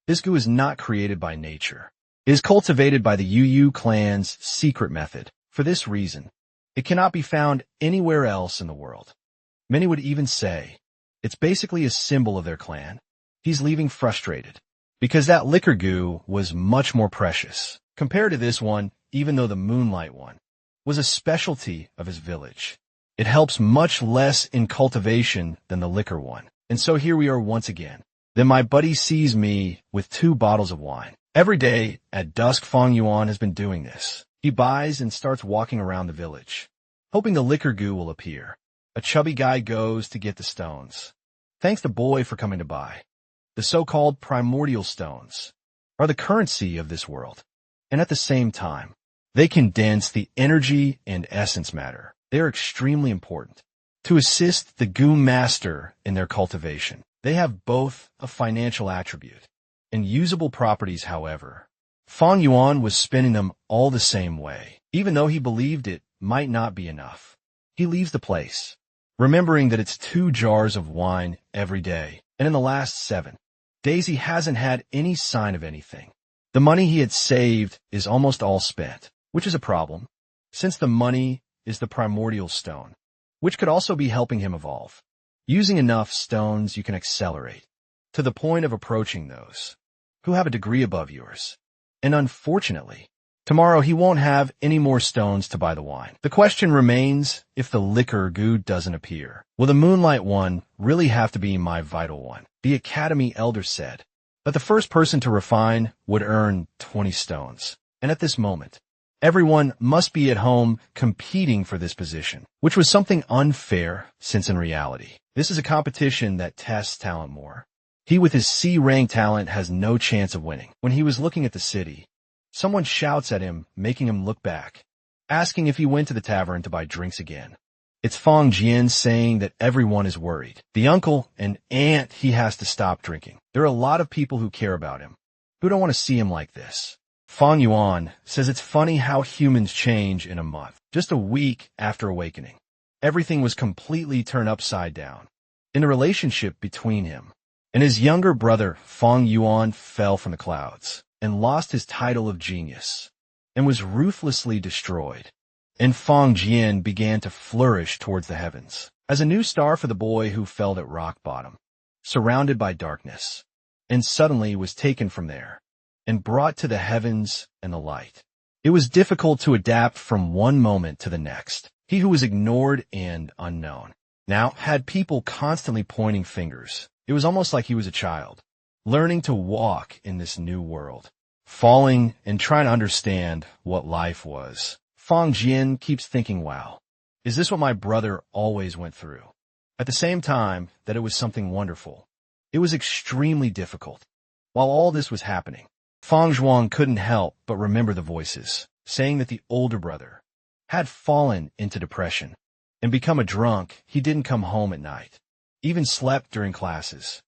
This goo is not created by nature. It is cultivated by the Yu clan's secret method. For this reason, it cannot be found anywhere else in the world. Many would even say it's basically a symbol of their clan. He's leaving frustrated, because that liquor goo was much more precious compared to this one, even though the moonlight one was a specialty of his village. It helps much less in cultivation than the liquor one. And so here we are once again. Then my buddy sees me with 2 bottles of wine. Every day at dusk, Fong Yuan has been doing this. He buys and starts walking around the village, hoping the liquor goo will appear. A chubby guy goes to get the stones. Thanks the boy for coming to buy. The so-called primordial stones are the currency of this world, and at the same time, they condense the energy and essence matter. They are extremely important to assist the goo master in their cultivation. They have both a financial attribute and usable properties. However, Fong Yuan was spending them all the same way, even though he believed it might not be enough. He leaves the place, remembering that it's 2 jars of wine every day, and in the last 7 days he hasn't had any sign of anything. The money he had saved is almost all spent, which is a problem, since the money is the primordial stone, which could also be helping him evolve. Using enough stones, you can accelerate to the point of approaching those who have a degree above yours. And unfortunately, tomorrow he won't have any more stones to buy the wine. The question remains, if the liquor goo doesn't appear, will the moonlight one really have to be my vital one? The academy elder said that the first person to refine would earn 20 stones. And at this moment, everyone must be at home competing for this position, which was something unfair, since in reality, this is a competition that tests talent more. He with his C-rank talent has no chance of winning. When he was looking at the city, someone shouts at him, making him look back, asking if he went to the tavern to buy drinks again. It's Fong Jian saying that everyone is worried. The uncle and aunt he has to stop drinking. There are a lot of people who care about him, who don't want to see him like this. Fong Yuan says it's funny how humans change in a month. Just a week after awakening, everything was completely turned upside down. In the relationship between him and his younger brother, Fong Yuan fell from the clouds and lost his title of genius and was ruthlessly destroyed. And Fong Jian began to flourish towards the heavens as a new star for the boy who fell at rock bottom, surrounded by darkness, and suddenly was taken from there and brought to the heavens and the light. It was difficult to adapt from one moment to the next. He who was ignored and unknown now had people constantly pointing fingers. It was almost like he was a child. learning to walk in this new world, falling and trying to understand what life was. Fang Jian keeps thinking, wow, is this what my brother always went through? At the same time that it was something wonderful, it was extremely difficult. While all this was happening, Fang Zhuang couldn't help but remember the voices, saying that the older brother had fallen into depression and become a drunk. He didn't come home at night, even slept during classes.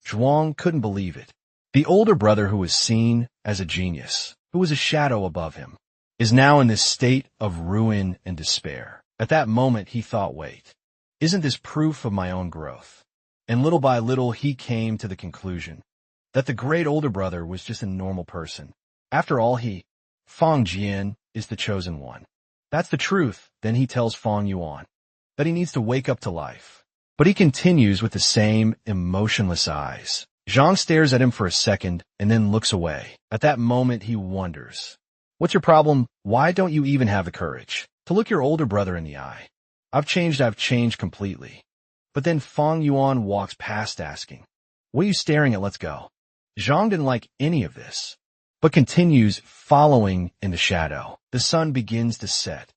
Zhuang couldn't believe it. The older brother, who was seen as a genius, who was a shadow above him, is now in this state of ruin and despair. At that moment, he thought, wait, isn't this proof of my own growth? And little by little, he came to the conclusion that the great older brother was just a normal person. After all, Fang Jian, is the chosen one. That's the truth. Then he tells Fang Yuan that he needs to wake up to life. But he continues with the same emotionless eyes. Zhang stares at him for a second and then looks away. At that moment, he wonders, what's your problem? Why don't you even have the courage to look your older brother in the eye? I've changed completely. But then Fang Yuan walks past asking, what are you staring at? Let's go. Zhang didn't like any of this, but continues following in the shadow. The sun begins to set,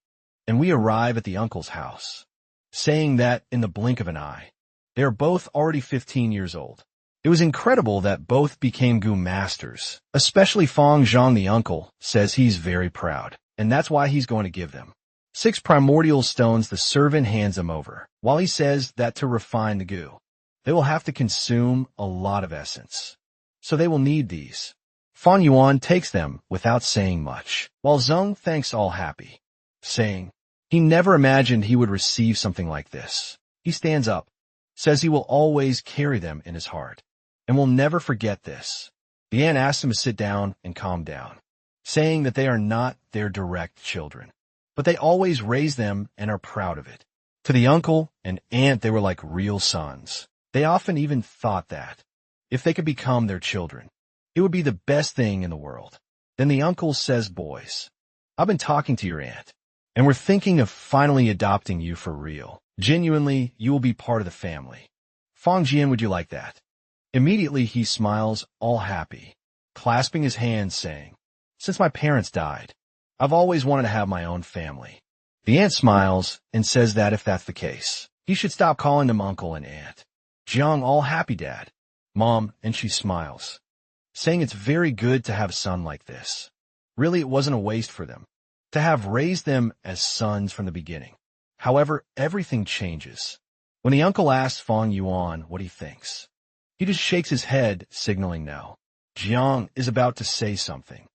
and we arrive at the uncle's house, saying that in the blink of an eye, they are both already 15 years old. It was incredible that both became Gu masters. Especially Fang Zhang, the uncle, says he's very proud, and that's why he's going to give them 6 primordial stones. The servant hands them over, while he says that to refine the Gu, they will have to consume a lot of essence, so they will need these. Fang Yuan takes them without saying much, while Zheng thanks all happy, saying he never imagined he would receive something like this. He stands up, says he will always carry them in his heart, and will never forget this. The aunt asks him to sit down and calm down, saying that they are not their direct children, but they always raise them and are proud of it. To the uncle and aunt, they were like real sons. They often even thought that if they could become their children, it would be the best thing in the world. Then the uncle says, boys, I've been talking to your aunt, and we're thinking of finally adopting you for real. Genuinely, you will be part of the family. Fang Jian, would you like that? Immediately he smiles, all happy, clasping his hands, saying, since my parents died, I've always wanted to have my own family. The aunt smiles and says that if that's the case, he should stop calling them uncle and aunt. Jiang, all happy, dad, mom, and she smiles, saying it's very good to have a son like this. Really, it wasn't a waste for them to have raised them as sons from the beginning. However, everything changes when the uncle asks Fang Yuan what he thinks. He just shakes his head, signaling no. Jiang is about to say something,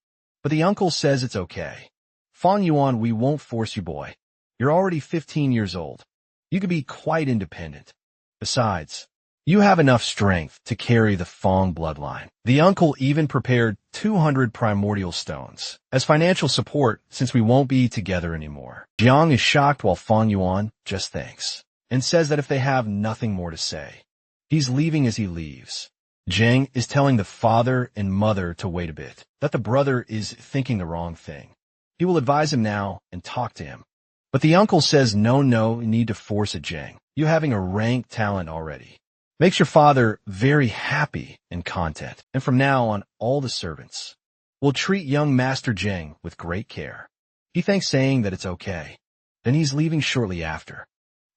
but the uncle says it's okay. Fang Yuan, we won't force you, boy. You're already 15 years old. You could be quite independent. Besides, you have enough strength to carry the Fang bloodline. The uncle even prepared 200 primordial stones as financial support since we won't be together anymore. Jiang is shocked while Fang Yuan just thanks and says that if they have nothing more to say, he's leaving. As he leaves, Zheng is telling the father and mother to wait a bit, that the brother is thinking the wrong thing. He will advise him now and talk to him. But the uncle says, no, you need to force it, Zheng. You having a rank talent already makes your father very happy and content. And from now on, all the servants will treat young Master Zheng with great care. He thanks, saying that it's okay. Then he's leaving shortly after.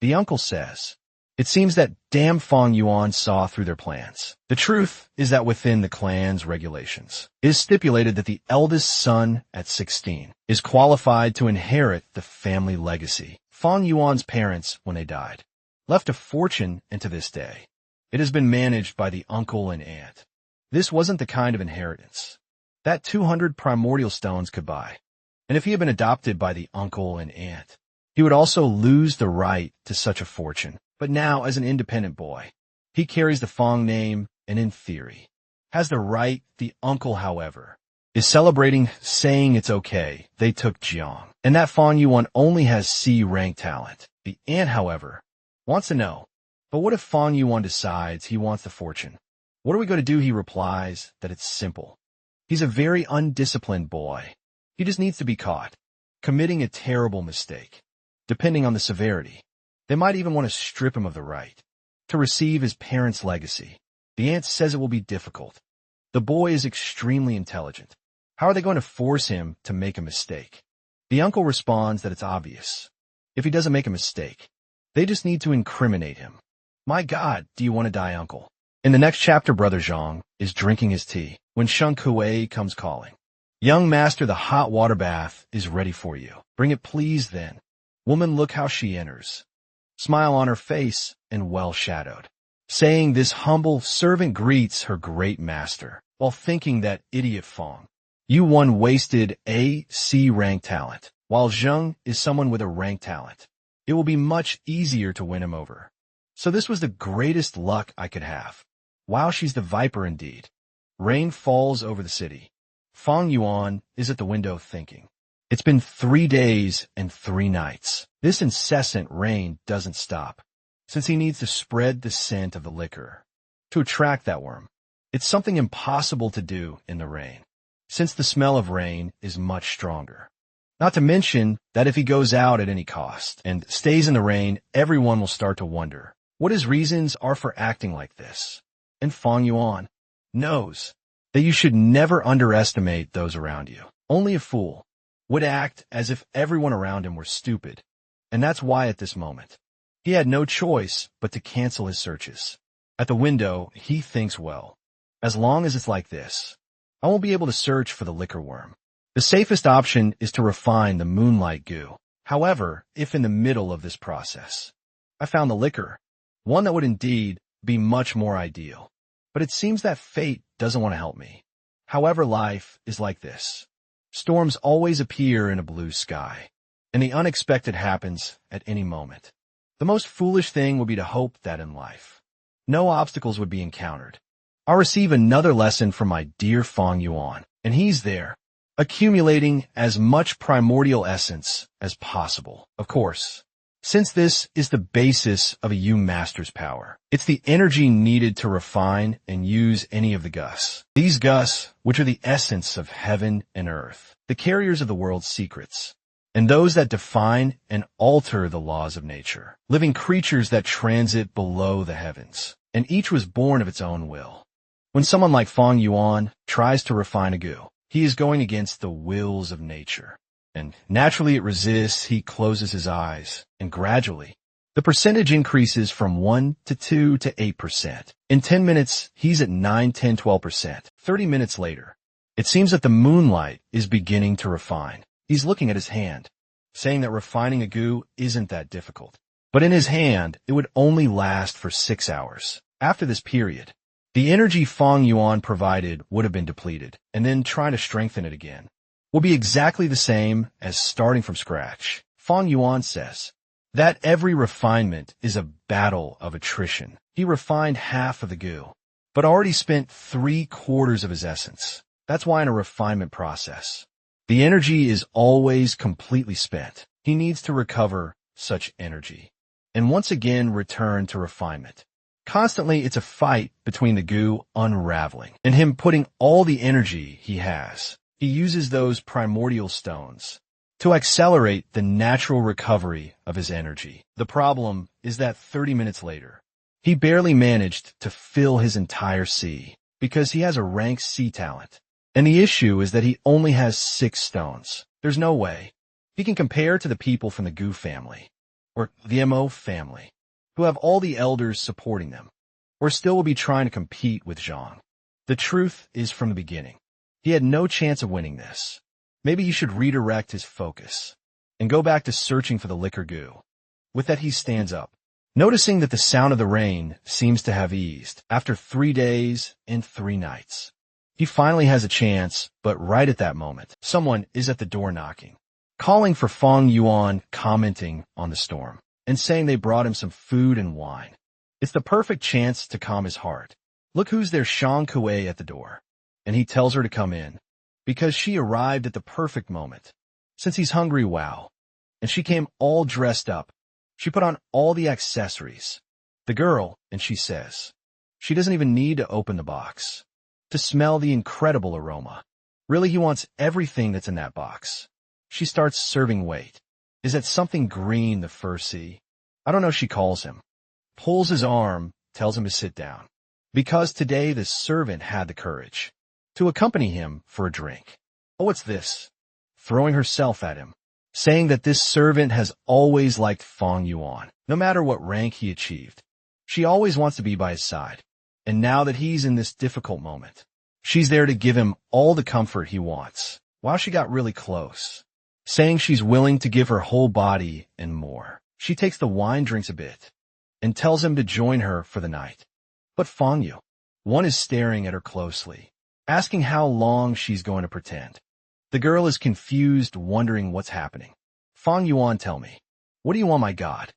The uncle says, it seems that damn Fang Yuan saw through their plans. The truth is that within the clan's regulations, it is stipulated that the eldest son at 16 is qualified to inherit the family legacy. Fang Yuan's parents, when they died, left a fortune, and to this day, it has been managed by the uncle and aunt. This wasn't the kind of inheritance that 200 primordial stones could buy. And if he had been adopted by the uncle and aunt, he would also lose the right to such a fortune. But now, as an independent boy, he carries the Fang name and, in theory, has the right. The uncle, however, is celebrating, saying it's okay. They took Jiang, and that Fang Yuan only has C-rank talent. The aunt, however, wants to know, but what if Fang Yuan decides he wants the fortune? What are we going to do? He replies that it's simple. He's a very undisciplined boy. He just needs to be caught committing a terrible mistake. Depending on the severity, they might even want to strip him of the right to receive his parents' legacy. The aunt says it will be difficult, The boy is extremely intelligent. How are they going to force him to make a mistake? The uncle responds that it's obvious. If he doesn't make a mistake, they just need to incriminate him. My God, do you want to die, uncle? In the next chapter, Brother Zhang is drinking his tea when Sheng Kuei comes calling. Young master, the hot water bath is ready for you. Bring it please then. Woman, look how she enters. Smile on her face and well shadowed. Saying this, humble servant greets her great master, while thinking that idiot Fong. You one wasted A-C rank talent, while Zheng is someone with a rank talent. It will be much easier to win him over. So this was the greatest luck I could have. Wow, she's the viper indeed. Rain falls over the city. Fong Yuan is at the window thinking. It's been 3 days and 3 nights. This incessant rain doesn't stop, since he needs to spread the scent of the liquor to attract that worm. It's something impossible to do in the rain, since the smell of rain is much stronger. Not to mention that if he goes out at any cost and stays in the rain, everyone will start to wonder what his reasons are for acting like this. And Fong Yuan knows that you should never underestimate those around you. Only a fool would act as if everyone around him were stupid, and that's why at this moment, he had no choice but to cancel his searches. At the window, he thinks, well, as long as it's like this, I won't be able to search for the liquor worm. The safest option is to refine the moonlight goo. However, if in the middle of this process, I found the liquor, one that would indeed be much more ideal. But it seems that fate doesn't want to help me. However, life is like this. Storms always appear in a blue sky, and the unexpected happens at any moment. The most foolish thing would be to hope that in life, no obstacles would be encountered. I'll receive another lesson from my dear Fong Yuan, and he's there, accumulating as much primordial essence as possible. Of course, since this is the basis of a Yu master's power, it's the energy needed to refine and use any of the gus. These gus, which are the essence of heaven and earth, the carriers of the world's secrets, and those that define and alter the laws of nature, living creatures that transit below the heavens, and each was born of its own will. When someone like Fong Yuan tries to refine a goo, he is going against the wills of nature. And naturally it resists, he closes his eyes, and gradually, the percentage increases from 1 to 2 to 8%. In 10 minutes, he's at 9, 10, 12%. 30 minutes later, it seems that the moonlight is beginning to refine. He's looking at his hand, saying that refining a goo isn't that difficult. But in his hand, it would only last for 6 hours. After this period, the energy Fong Yuan provided would have been depleted, and then trying to strengthen it again will be exactly the same as starting from scratch. Fong Yuan says that every refinement is a battle of attrition. He refined half of the goo, but already spent 3/4 of his essence. That's why in a refinement process, the energy is always completely spent. He needs to recover such energy and once again return to refinement. Constantly, it's a fight between the goo unraveling and him putting all the energy he has. He uses those primordial stones to accelerate the natural recovery of his energy. The problem is that 30 minutes later, he barely managed to fill his entire sea because he has a rank C talent. And the issue is that he only has 6 stones. There's no way he can compare to the people from the Gu family or the Mo family who have all the elders supporting them, or still will be trying to compete with Zhang. The truth is from the beginning, he had no chance of winning this. Maybe he should redirect his focus and go back to searching for the liquor goo. With that, he stands up, noticing that the sound of the rain seems to have eased after 3 days and 3 nights. He finally has a chance, but right at that moment, someone is at the door knocking, calling for Fong Yuan, commenting on the storm, and saying they brought him some food and wine. It's the perfect chance to calm his heart. Look who's there, Shang Kuei at the door. And he tells her to come in, because she arrived at the perfect moment. Since he's hungry, wow. And she came all dressed up. She put on all the accessories. The girl, and she says, she doesn't even need to open the box to smell the incredible aroma. Really, he wants everything that's in that box. She starts serving wait. Is that something green, the first C? I don't know, she calls him. Pulls his arm, tells him to sit down. Because today the servant had the courage to accompany him for a drink. Oh, what's this? Throwing herself at him, saying that this servant has always liked Fong Yuan, no matter what rank he achieved. She always wants to be by his side, and now that he's in this difficult moment, she's there to give him all the comfort he wants. Wow, she got really close, saying she's willing to give her whole body and more. She takes the wine, drinks a bit, and tells him to join her for the night. But Fong Yuan is staring at her closely, asking how long she's going to pretend. The girl is confused, wondering what's happening. Fong Yuan, tell me, what do you want, my God?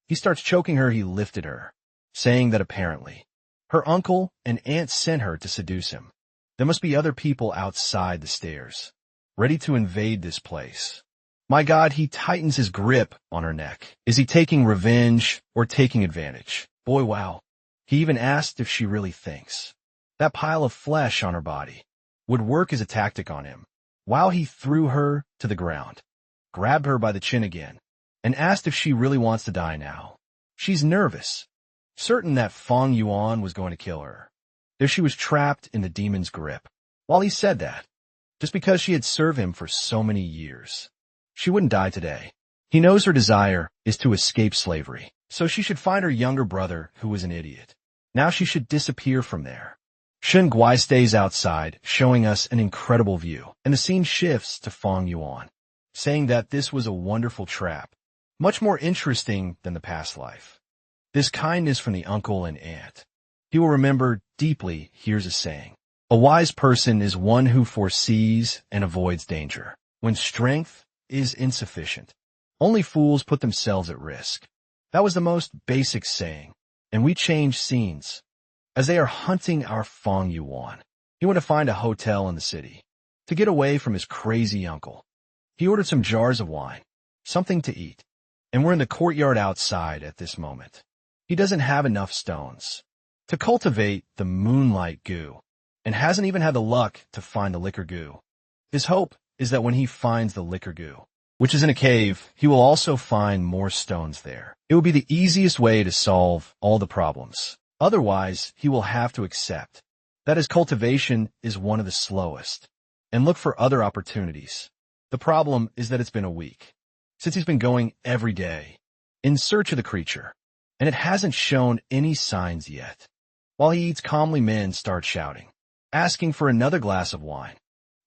He starts choking her. He lifted her, saying that apparently her uncle and aunt sent her to seduce him. There must be other people outside the stairs, ready to invade this place. My God, he tightens his grip on her neck. Is he taking revenge or taking advantage? Boy, wow. He even asked if she really thinks that pile of flesh on her body would work as a tactic on him. Wow, he threw her to the ground, grabbed her by the chin again, and asked if she really wants to die now. She's nervous, certain that Fong Yuan was going to kill her. There she was, trapped in the demon's grip. While he said that, just because she had served him for so many years, she wouldn't die today. He knows her desire is to escape slavery, so she should find her younger brother, who was an idiot. Now she should disappear from there. Shen Guai stays outside, showing us an incredible view, and the scene shifts to Fong Yuan, saying that this was a wonderful trap, much more interesting than the past life. This kindness from the uncle and aunt. He will remember deeply. Here's a saying: a wise person is one who foresees and avoids danger when strength is insufficient. Only fools put themselves at risk. That was the most basic saying, and we change scenes. As they are hunting our Fong Yuan, he went to find a hotel in the city to get away from his crazy uncle. He ordered some jars of wine, something to eat, and we're in the courtyard outside at this moment. He doesn't have enough stones to cultivate the moonlight goo, and hasn't even had the luck to find the liquor goo. His hope is that when he finds the liquor goo, which is in a cave, he will also find more stones there. It will be the easiest way to solve all the problems. Otherwise, he will have to accept that his cultivation is one of the slowest and look for other opportunities. The problem is that it's been a week since he's been going every day in search of the creature, and it hasn't shown any signs yet. While he eats calmly, men start shouting, asking for another glass of wine.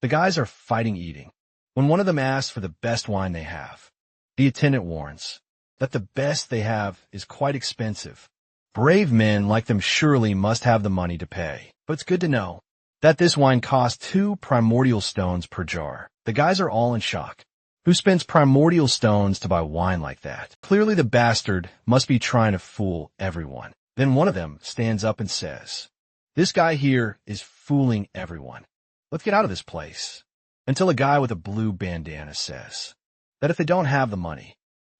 The guys are fighting eating. When one of them asks for the best wine they have, the attendant warns that the best they have is quite expensive. Brave men like them surely must have the money to pay, but it's good to know that this wine costs 2 primordial stones per jar. The guys are all in shock. Who spends primordial stones to buy wine like that? Clearly the bastard must be trying to fool everyone. Then one of them stands up and says, "This guy here is fooling everyone. Let's get out of this place." Until a guy with a blue bandana says that if they don't have the money,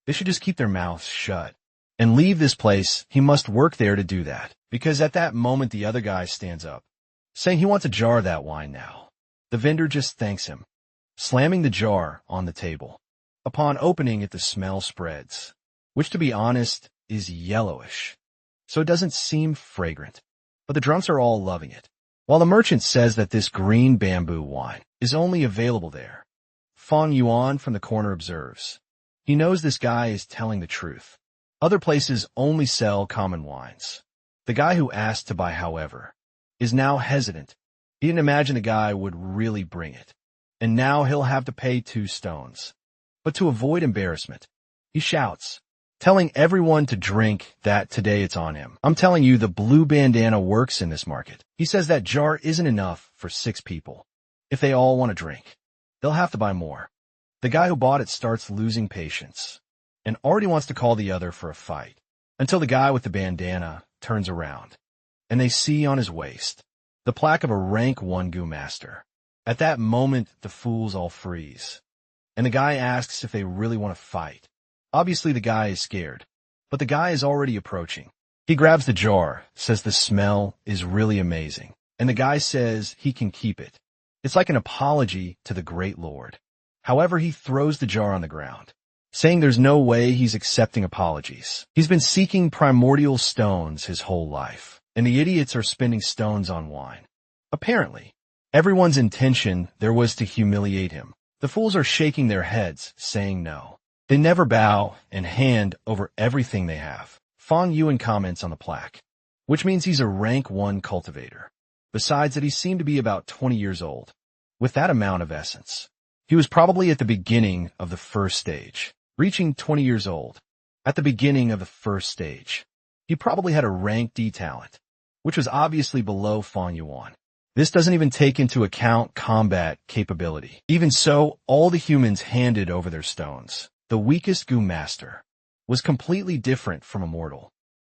they should just keep their mouths shut and leave this place. He must work there to do that, because at that moment the other guy stands up, saying he wants a jar of that wine now. The vendor just thanks him, slamming the jar on the table. Upon opening it, the smell spreads, which to be honest is yellowish, so it doesn't seem fragrant, but the drunks are all loving it. While the merchant says that this green bamboo wine is only available there, Fong Yuan from the corner observes. He knows this guy is telling the truth. Other places only sell common wines. The guy who asked to buy, however, is now hesitant. He didn't imagine the guy would really bring it, and now he'll have to pay 2 stones. But to avoid embarrassment, he shouts, telling everyone to drink that today it's on him. I'm telling you, the blue bandana works in this market. He says that jar isn't enough for 6 people. If they all want to drink, they'll have to buy more. The guy who bought it starts losing patience and already wants to call the other for a fight, until the guy with the bandana turns around and they see on his waist the plaque of a rank 1 goo master. At that moment, the fools all freeze, and the guy asks if they really want to fight. Obviously, the guy is scared, but the guy is already approaching. He grabs the jar, says the smell is really amazing, and the guy says he can keep it. It's like an apology to the great lord. However, he throws the jar on the ground, saying there's no way he's accepting apologies. He's been seeking primordial stones his whole life, and the idiots are spending stones on wine. Apparently, Everyone's intention there was to humiliate him. The fools are shaking their heads, saying no. They never bow and hand over everything they have. Fang Yuan comments on the plaque, which means he's a rank 1 cultivator. Besides that, he seemed to be about 20 years old. With that amount of essence, he was probably at the beginning of the first stage, reaching 20 years old. At the beginning of the first stage, he probably had a rank D talent, which was obviously below Fang Yuan. This doesn't even take into account combat capability. Even so, all the humans handed over their stones. The weakest Gu master was completely different from a mortal.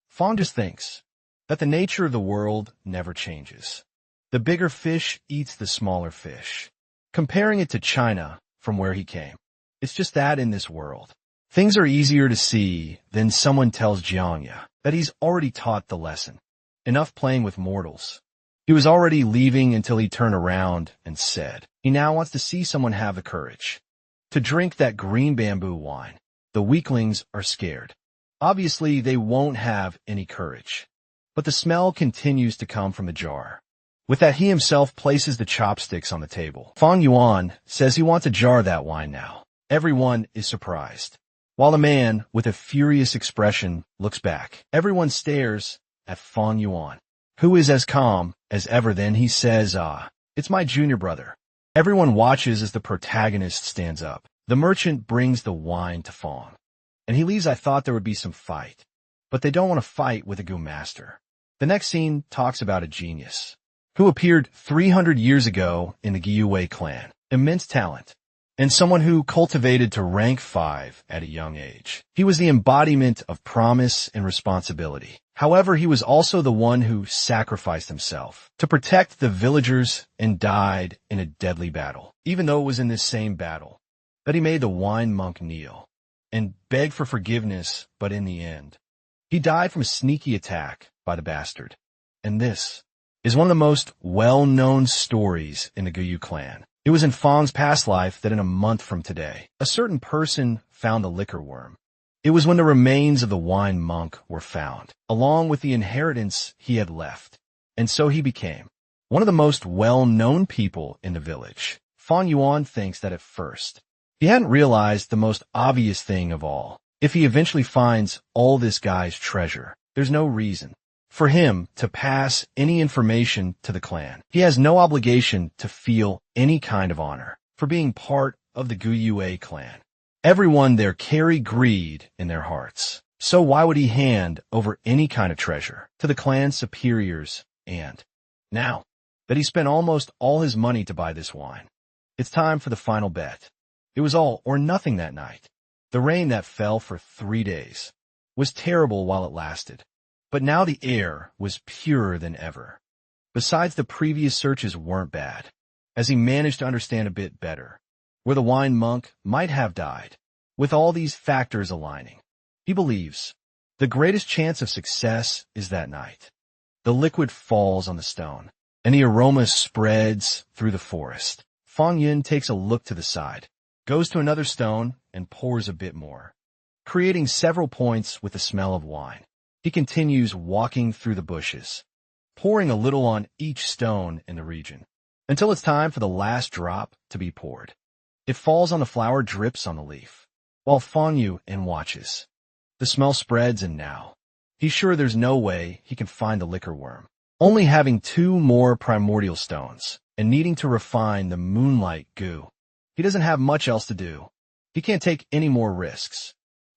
Fang just thinks that the nature of the world never changes. The bigger fish eats the smaller fish. Comparing it to China from where he came, it's just that in this world, things are easier to see than someone tells Jiangya that he's already taught the lesson. Enough playing with mortals. He was already leaving until he turned around and said, he now wants to see someone have the courage to drink that green bamboo wine. The weaklings are scared. Obviously, they won't have any courage. But the smell continues to come from the jar. With that, he himself places the chopsticks on the table. Fang Yuan says he wants to jar that wine now. Everyone is surprised. While the man, with a furious expression, looks back, everyone stares at Fang Yuan, who is as calm as ever. Then he says, it's my junior brother. Everyone watches as the protagonist stands up. The merchant brings the wine to Fang, and he leaves. I thought there would be some fight, but they don't want to fight with a Gu master. The next scene talks about a genius who appeared 300 years ago in the Gyue clan. Immense talent, and someone who cultivated to rank 5 at a young age. He was the embodiment of promise and responsibility. However, he was also the one who sacrificed himself to protect the villagers and died in a deadly battle. Even though it was in this same battle that he made the wine monk kneel and beg for forgiveness, but in the end, he died from a sneaky attack by the bastard. And this is one of the most well-known stories in the Gyue clan. It was in Fang's past life that in a month from today, a certain person found the liquor worm. It was when the remains of the wine monk were found, along with the inheritance he had left. And so he became one of the most well-known people in the village. Fang Yuan thinks that at first, he hadn't realized the most obvious thing of all. If he eventually finds all this guy's treasure, there's no reason for him to pass any information to the clan. He has no obligation to feel any kind of honor for being part of the Gyue clan. Everyone there carry greed in their hearts. So why would he hand over any kind of treasure to the clan superiors? And now that he spent almost all his money to buy this wine, it's time for the final bet. It was all or nothing that night. The rain that fell for 3 days was terrible while it lasted, but now the air was purer than ever. Besides, the previous searches weren't bad, as he managed to understand a bit better where the wine monk might have died. With all these factors aligning, he believes the greatest chance of success is that night. The liquid falls on the stone, and the aroma spreads through the forest. Fang Yun takes a look to the side, goes to another stone, and pours a bit more, creating several points with the smell of wine. He continues walking through the bushes, pouring a little on each stone in the region, until it's time for the last drop to be poured. It falls on the flower, drips on the leaf, while Fang Yun watches. The smell spreads, and now he's sure there's no way he can find the liquor worm. Only having 2 more primordial stones and needing to refine the moonlight goo, he doesn't have much else to do. He can't take any more risks.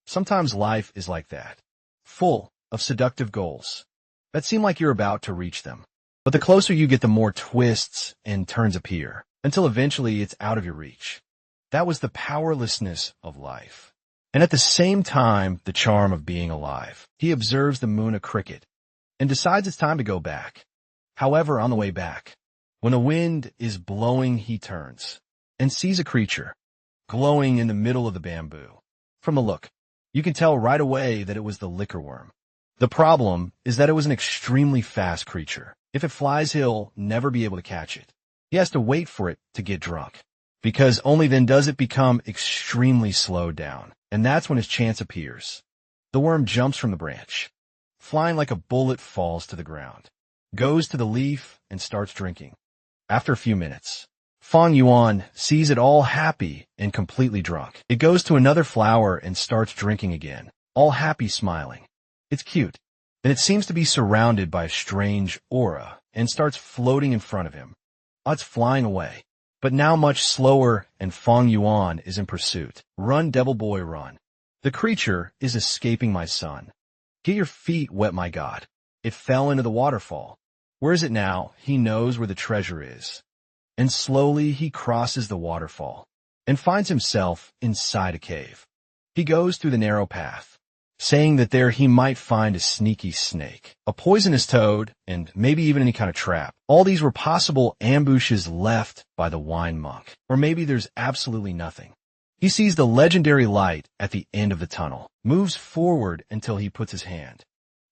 Sometimes life is like that, full of seductive goals that seem like you're about to reach them. But the closer you get, the more twists and turns appear, until eventually it's out of your reach. That was the powerlessness of life, and at the same time, the charm of being alive. He observes the moon, a cricket, and decides it's time to go back. However, on the way back, when the wind is blowing, he turns and sees a creature glowing in the middle of the bamboo. From the look, you can tell right away that it was the liquor worm. The problem is that it was an extremely fast creature. If it flies, he'll never be able to catch it. He has to wait for it to get drunk, because only then does it become extremely slowed down, and that's when his chance appears. The worm jumps from the branch, flying like a bullet, falls to the ground, goes to the leaf, and starts drinking. After a few minutes, Fang Yuan sees it all happy and completely drunk. It goes to another flower and starts drinking again, all happy, smiling. It's cute. Then it seems to be surrounded by a strange aura and starts floating in front of him. It's flying away, but now much slower, and Fang Yuan is in pursuit. Run, devil boy, run. The creature is escaping my son. Get your feet wet, my God. It fell into the waterfall. Where is it now? He knows where the treasure is. And slowly he crosses the waterfall and finds himself inside a cave. He goes through the narrow path, saying that there he might find a sneaky snake, a poisonous toad, and maybe even any kind of trap. All these were possible ambushes left by the wine monk. Or maybe there's absolutely nothing. He sees the legendary light at the end of the tunnel, moves forward until he puts his hand,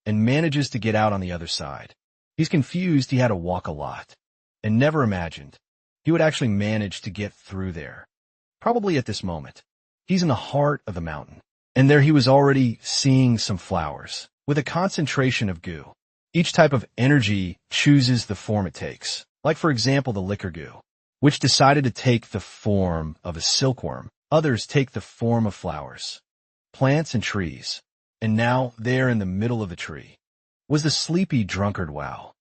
and manages to get out on the other side. He's confused. He had to walk a lot, and never imagined he would actually manage to get through there. Probably at this moment, he's in the heart of the mountain, and there he was already seeing some flowers with a concentration of goo. Each type of energy chooses the form it takes, like for example the liquor goo, which decided to take the form of a silkworm. Others take the form of flowers, plants, and trees. And now, there in the middle of the tree, was the sleepy drunkard. Wow.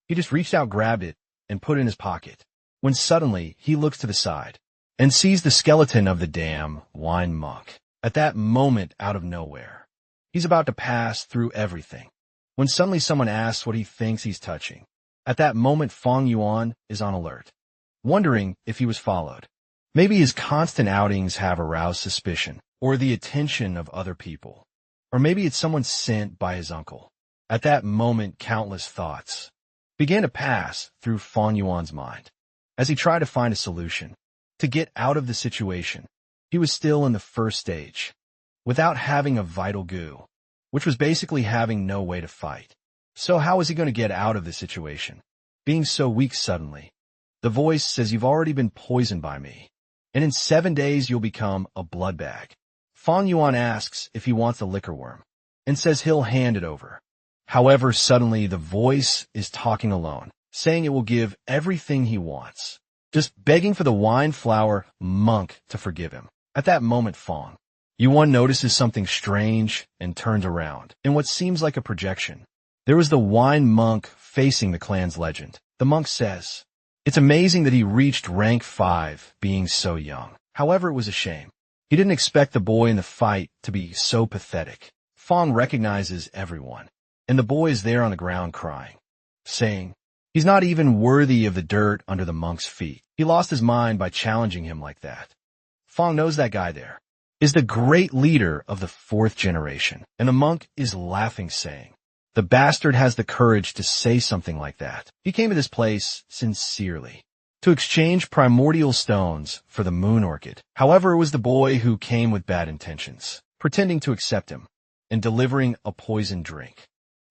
He just reached out, grabbed it, and put it in his pocket, when suddenly he looks to the side and sees the skeleton of the damn wine monk. At that moment, out of nowhere, he's about to pass through everything, when suddenly someone asks what he thinks he's touching. At that moment, Fang Yuan is on alert, wondering if he was followed. Maybe his constant outings have aroused suspicion, or the attention of other people. Or maybe it's someone sent by his uncle. At that moment, countless thoughts began to pass through Fang Yuan's mind as he tried to find a solution to get out of the situation. He was still in the first stage, without having a vital goo, which was basically having no way to fight. So how was he going to get out of the situation? Being so weak suddenly. The voice says, "You've already been poisoned by me, and in 7 days you'll become a blood bag." Fang Yuan asks if he wants the liquor worm, and says he'll hand it over. However, suddenly the voice is talking alone, saying it will give everything he wants, just begging for the wine flower monk to forgive him. At that moment, Fang Yuan notices something strange and turns around. In what seems like a projection, there was the wine monk facing the clan's legend. The monk says, "It's amazing that he reached rank 5 being so young." However, it was a shame. He didn't expect the boy in the fight to be so pathetic. Fang recognizes everyone, and the boy is there on the ground crying, saying he's not even worthy of the dirt under the monk's feet. He lost his mind by challenging him like that. Fang knows that guy there is the great leader of the 4th generation, and the monk is laughing, saying, "The bastard has the courage to say something like that." He came to this place sincerely, to exchange primordial stones for the moon orchid. However, it was the boy who came with bad intentions, pretending to accept him and delivering a poisoned drink.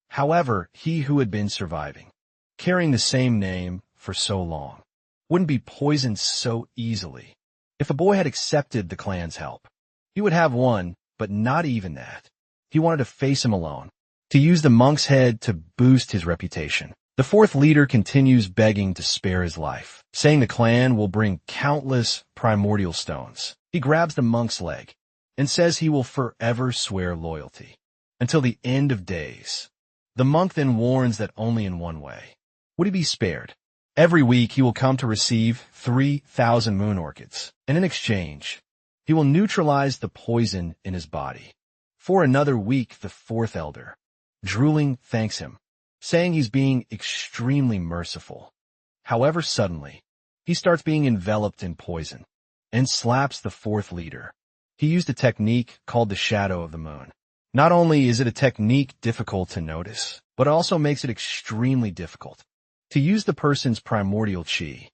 However, he who had been surviving, carrying the same name for so long, wouldn't be poisoned so easily. If a boy had accepted the clan's help, he would have won, but not even that. He wanted to face him alone, to use the monk's head to boost his reputation. The 4th leader continues begging to spare his life, saying the clan will bring countless primordial stones. He grabs the monk's leg and says he will forever swear loyalty until the end of days. The monk then warns that only in one way would he be spared. Every week he will come to receive 3,000 moon orchids, and in exchange, he will neutralize the poison in his body. For another week, the 4th elder, drooling, thanks him, saying he's being extremely merciful. However, suddenly, he starts being enveloped in poison and slaps the 4th leader. He used a technique called the shadow of the moon. Not only is it a technique difficult to notice, but it also makes it extremely difficult to use the person's primordial chi.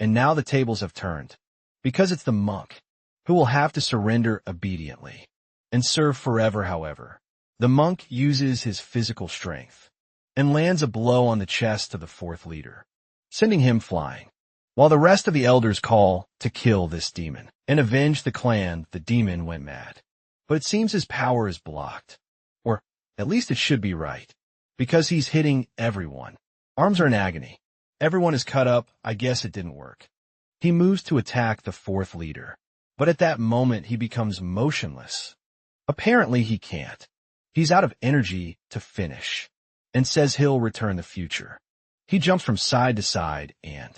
And now the tables have turned, because it's the monk who will have to surrender obediently and serve forever. However, the monk uses his physical strength and lands a blow on the chest of the 4th leader, sending him flying, while the rest of the elders call to kill this demon and avenge the clan. The demon went mad, but it seems his power is blocked, or at least it should be right, because he's hitting everyone. Arms are in agony, Everyone is cut up. I guess it didn't work. He moves to attack the fourth leader, but at that moment he becomes motionless. Apparently he can't. He's out of energy to finish, and says he'll return the future. He jumps from side to side and,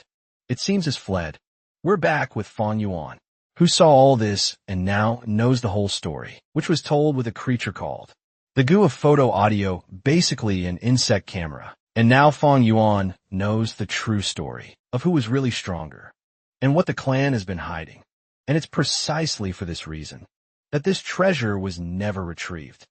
it seems, has fled. We're back with Fong Yuan, who saw all this and now knows the whole story, which was told with a creature called the goo of photo audio, basically an insect camera. And now Fong Yuan knows the true story of who was really stronger and what the clan has been hiding. And it's precisely for this reason that this treasure was never retrieved.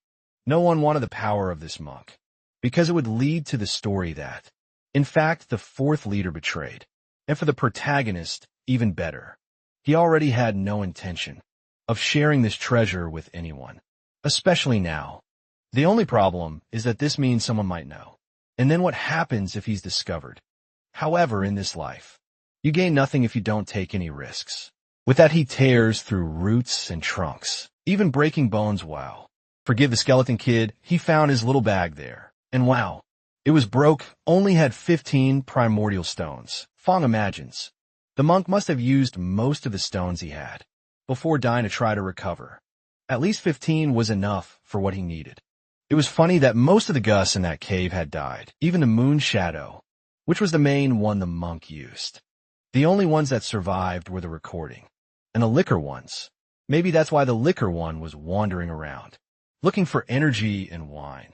No one wanted the power of this monk, because it would lead to the story that, in fact, the fourth leader betrayed. And for the protagonist, even better. He already had no intention of sharing this treasure with anyone, especially now. The only problem is that this means someone might know. And then what happens if he's discovered? However, in this life, you gain nothing if you don't take any risks. With that, he tears through roots and trunks, even breaking bones. Wow. Forgive the skeleton kid, he found his little bag there. And wow, it was broke, only had 15 primordial stones. Fong imagines. The monk must have used most of the stones he had before dying to try to recover. At least 15 was enough for what he needed. It was funny that most of the Gus in that cave had died, even the moon shadow, which was the main one the monk used. The only ones that survived were the recording, and the liquor ones. Maybe that's why the liquor one was wandering around, looking for energy and wine.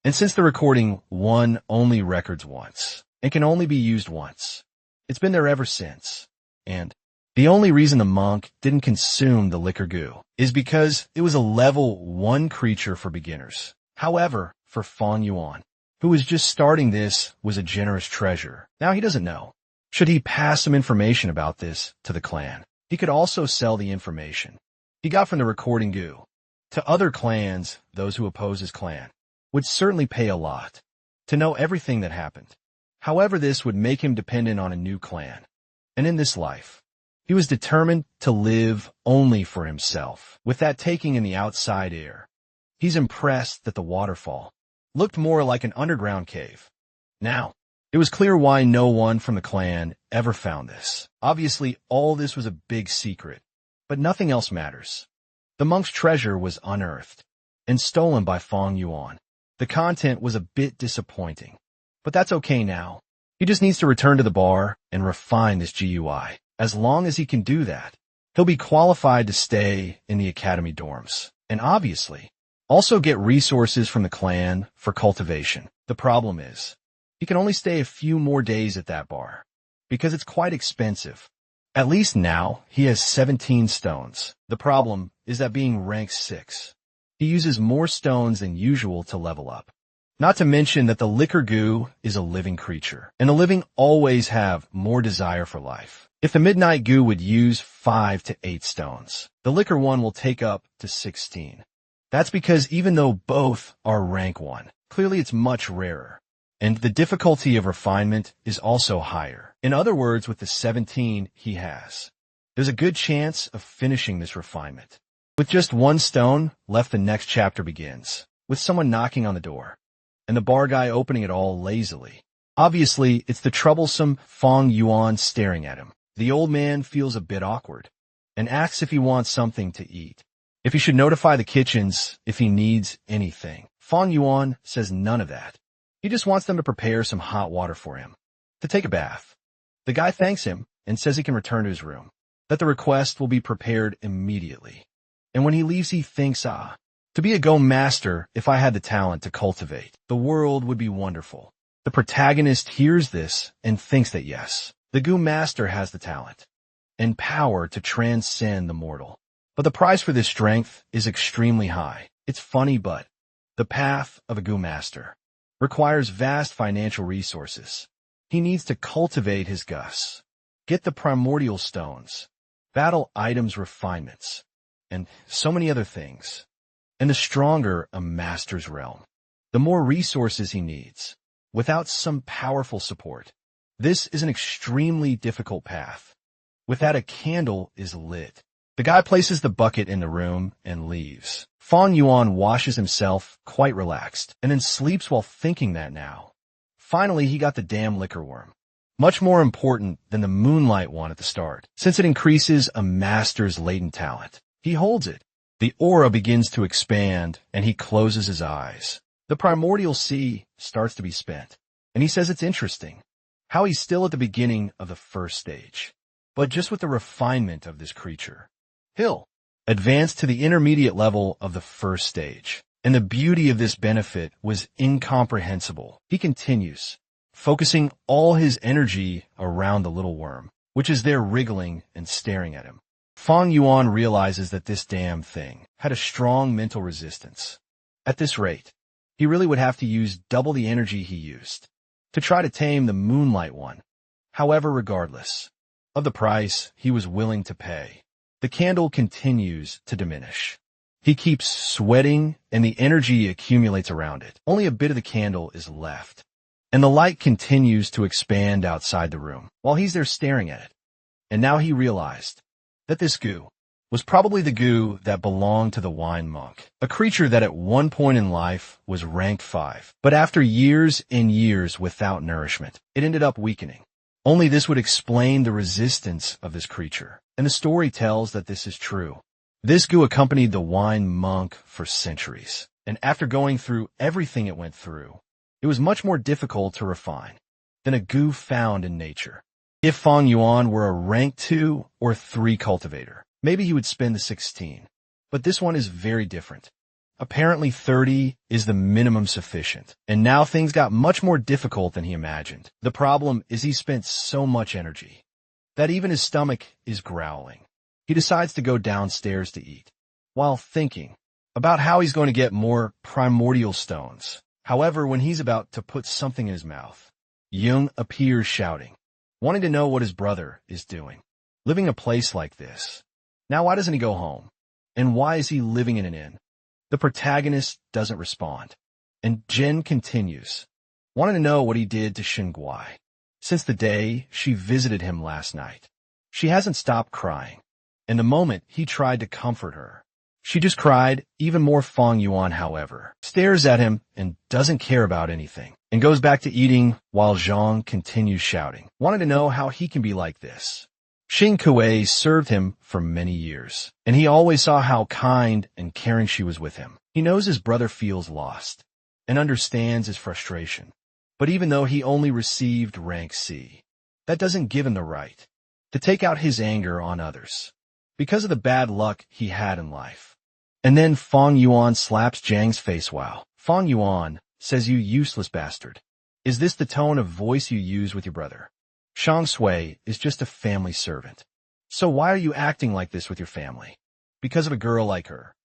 And since the recording one only records once, and can only be used once, it's been there ever since. And the only reason the monk didn't consume the liquor goo is because it was a level 1 creature for beginners. However, for Fong Yuan, who was just starting, this was a generous treasure. Now he doesn't know. Should he pass some information about this to the clan? He could also sell the information he got from the recording goo to other clans. Those who oppose his clan would certainly pay a lot to know everything that happened. However, this would make him dependent on a new clan. And in this life, he was determined to live only for himself, with that taking in the outside air. He's impressed that the waterfall looked more like an underground cave. Now, it was clear why no one from the clan ever found this. Obviously, all this was a big secret, but nothing else matters. The monk's treasure was unearthed and stolen by Fong Yuan. The content was a bit disappointing, but that's okay now. He just needs to return to the bar and refine this GUI. As long as he can do that, he'll be qualified to stay in the academy dorms. And obviously, also get resources from the clan for cultivation. The problem is, he can only stay a few more days at that bar, because it's quite expensive. At least now, he has 17 stones. The problem is that being rank 6, he uses more stones than usual to level up. Not to mention that the liquor goo is a living creature, and the living always have more desire for life. If the midnight goo would use 5 to 8 stones, the liquor one will take up to 16. That's because even though both are rank 1, clearly it's much rarer, and the difficulty of refinement is also higher. In other words, with the 17 he has, there's a good chance of finishing this refinement. With just 1 stone left, the next chapter begins, with someone knocking on the door, and the bar guy opening it all lazily. Obviously, it's the troublesome Fong Yuan staring at him. The old man feels a bit awkward, and asks if he wants something to eat. If he should notify the kitchens if he needs anything. Fong Yuan says none of that. He just wants them to prepare some hot water for him to take a bath. The guy thanks him and says he can return to his room, that the request will be prepared immediately. And when he leaves, he thinks, to be a Go Master, if I had the talent to cultivate, the world would be wonderful. The protagonist hears this and thinks that yes, the Go Master has the talent and power to transcend the mortal. But the price for this strength is extremely high. It's funny, but the path of a Go Master requires vast financial resources. He needs to cultivate his Gus, get the primordial stones, battle items refinements, and so many other things. And the stronger a master's realm, the more resources he needs, without some powerful support. This is an extremely difficult path. With that, a candle is lit. The guy places the bucket in the room and leaves. Fong Yuan washes himself, quite relaxed, and then sleeps while thinking that now. Finally, he got the damn liquor worm. much more important than the moonlight one at the start, since it increases a master's latent talent. He holds it. The aura begins to expand, and he closes his eyes. The primordial sea starts to be spent, and he says it's interesting how he's still at the beginning of the first stage, but just with the refinement of this creature. He'll advance to the intermediate level of the first stage, and the beauty of this benefit was incomprehensible. He continues, focusing all his energy around the little worm, which is there wriggling and staring at him. Fang Yuan realizes that this damn thing had a strong mental resistance. At this rate, he really would have to use double the energy he used to try to tame the moonlight one. However, regardless of the price he was willing to pay, the candle continues to diminish. He keeps sweating, and the energy accumulates around it. Only a bit of the candle is left, and the light continues to expand outside the room while he's there staring at it. And now he realized that this goo was probably the goo that belonged to the wine monk, a creature that at one point in life was ranked 5. But after years and years without nourishment, it ended up weakening. Only this would explain the resistance of this creature, and the story tells that this is true. This goo accompanied the wine monk for centuries, and after going through everything it went through, it was much more difficult to refine than a goo found in nature. If Fang Yuan were a rank 2 or 3 cultivator, maybe he would spend the 16. But this one is very different. Apparently 30 is the minimum sufficient, and now things got much more difficult than he imagined. The problem is he spent so much energy that even his stomach is growling. He decides to go downstairs to eat, while thinking about how he's going to get more primordial stones. However, when he's about to put something in his mouth, Jung appears shouting, wanting to know what his brother is doing, living a place like this. Now why doesn't he go home? And why is he living in an inn? The protagonist doesn't respond, and Jen continues, wanting to know what he did to Xinguai since the day she visited him last night. She hasn't stopped crying, and the moment he tried to comfort her, she just cried even more. Fang Yuan, however, stares at him and doesn't care about anything, and goes back to eating while Zhang continues shouting, wanting to know how he can be like this. Xing Kuei served him for many years, and he always saw how kind and caring she was with him. He knows his brother feels lost and understands his frustration. But even though he only received rank C, that doesn't give him the right to take out his anger on others because of the bad luck he had in life. And then Fang Yuan slaps Zhang's face while Fang Yuan says, "You useless bastard. Is this the tone of voice you use with your brother? Shang Sui is just a family servant. So why are you acting like this with your family? Because of a girl like her.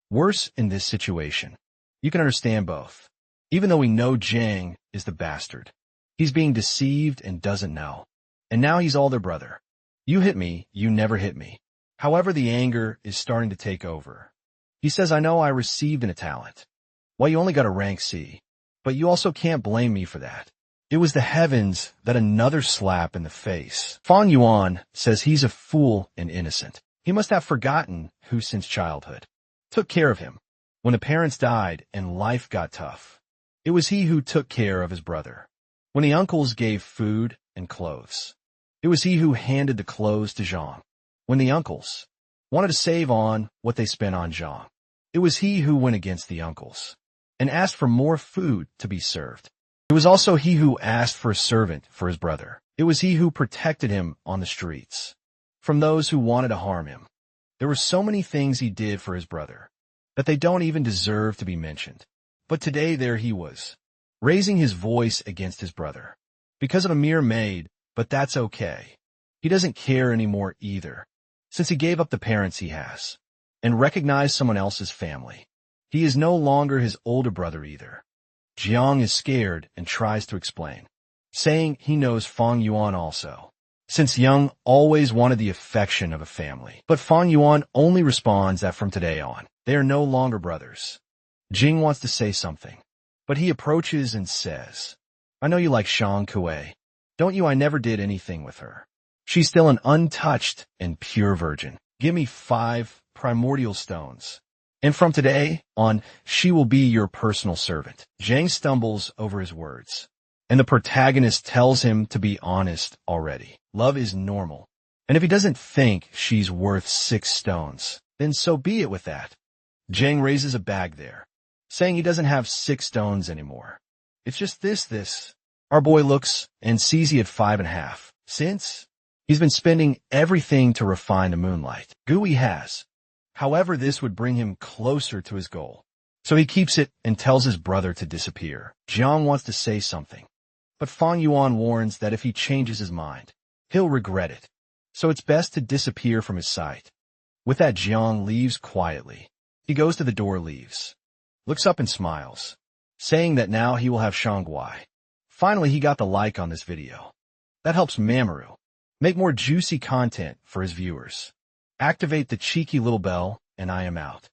Worse, in this situation, you can understand both. Even though we know Zhang is the bastard, he's being deceived and doesn't know. And now he's all their brother. You hit me, you never hit me." However, the anger is starting to take over. He says, "I know I received a talent. Well, you only got a rank C, but you also can't blame me for that. It was the heavens that another slap in the face." Fang Yuan says he's a fool and innocent. He must have forgotten who since childhood took care of him. When the parents died and life got tough, it was he who took care of his brother. When the uncles gave food and clothes, it was he who handed the clothes to Zhang. When the uncles wanted to save on what they spent on Zhang, it was he who went against the uncles and asked for more food to be served. It was also he who asked for a servant for his brother. It was he who protected him on the streets from those who wanted to harm him. There were so many things he did for his brother that they don't even deserve to be mentioned. But today there he was, raising his voice against his brother because of a mere maid, but that's okay. He doesn't care anymore either, since he gave up the parents he has and recognized someone else's family. He is no longer his older brother either. Jiang is scared and tries to explain, saying he knows Fang Yuan also, since Young always wanted the affection of a family. But Fang Yuan only responds that from today on, they are no longer brothers. Jing wants to say something, but he approaches and says, "I know you like Shang Kuei. Don't you? I never did anything with her. She's still an untouched and pure virgin. Give me 5 primordial stones, and from today on, she will be your personal servant." Zhang stumbles over his words, and the protagonist tells him to be honest already. Love is normal. And if he doesn't think she's worth 6 stones, then so be it with that. Jang raises a bag there, saying he doesn't have 6 stones anymore. It's just this. Our boy looks and sees he had 5.5. Since he's been spending everything to refine the moonlight. Gui has. However, this would bring him closer to his goal. So he keeps it and tells his brother to disappear. Jiang wants to say something, but Fang Yuan warns that if he changes his mind, he'll regret it. So it's best to disappear from his sight. With that, Jiang leaves quietly. He goes to the door, leaves, looks up and smiles, saying that now he will have Shangguai. Finally, he got the like on this video. That helps Mamoru make more juicy content for his viewers. Activate the cheeky little bell, and I am out.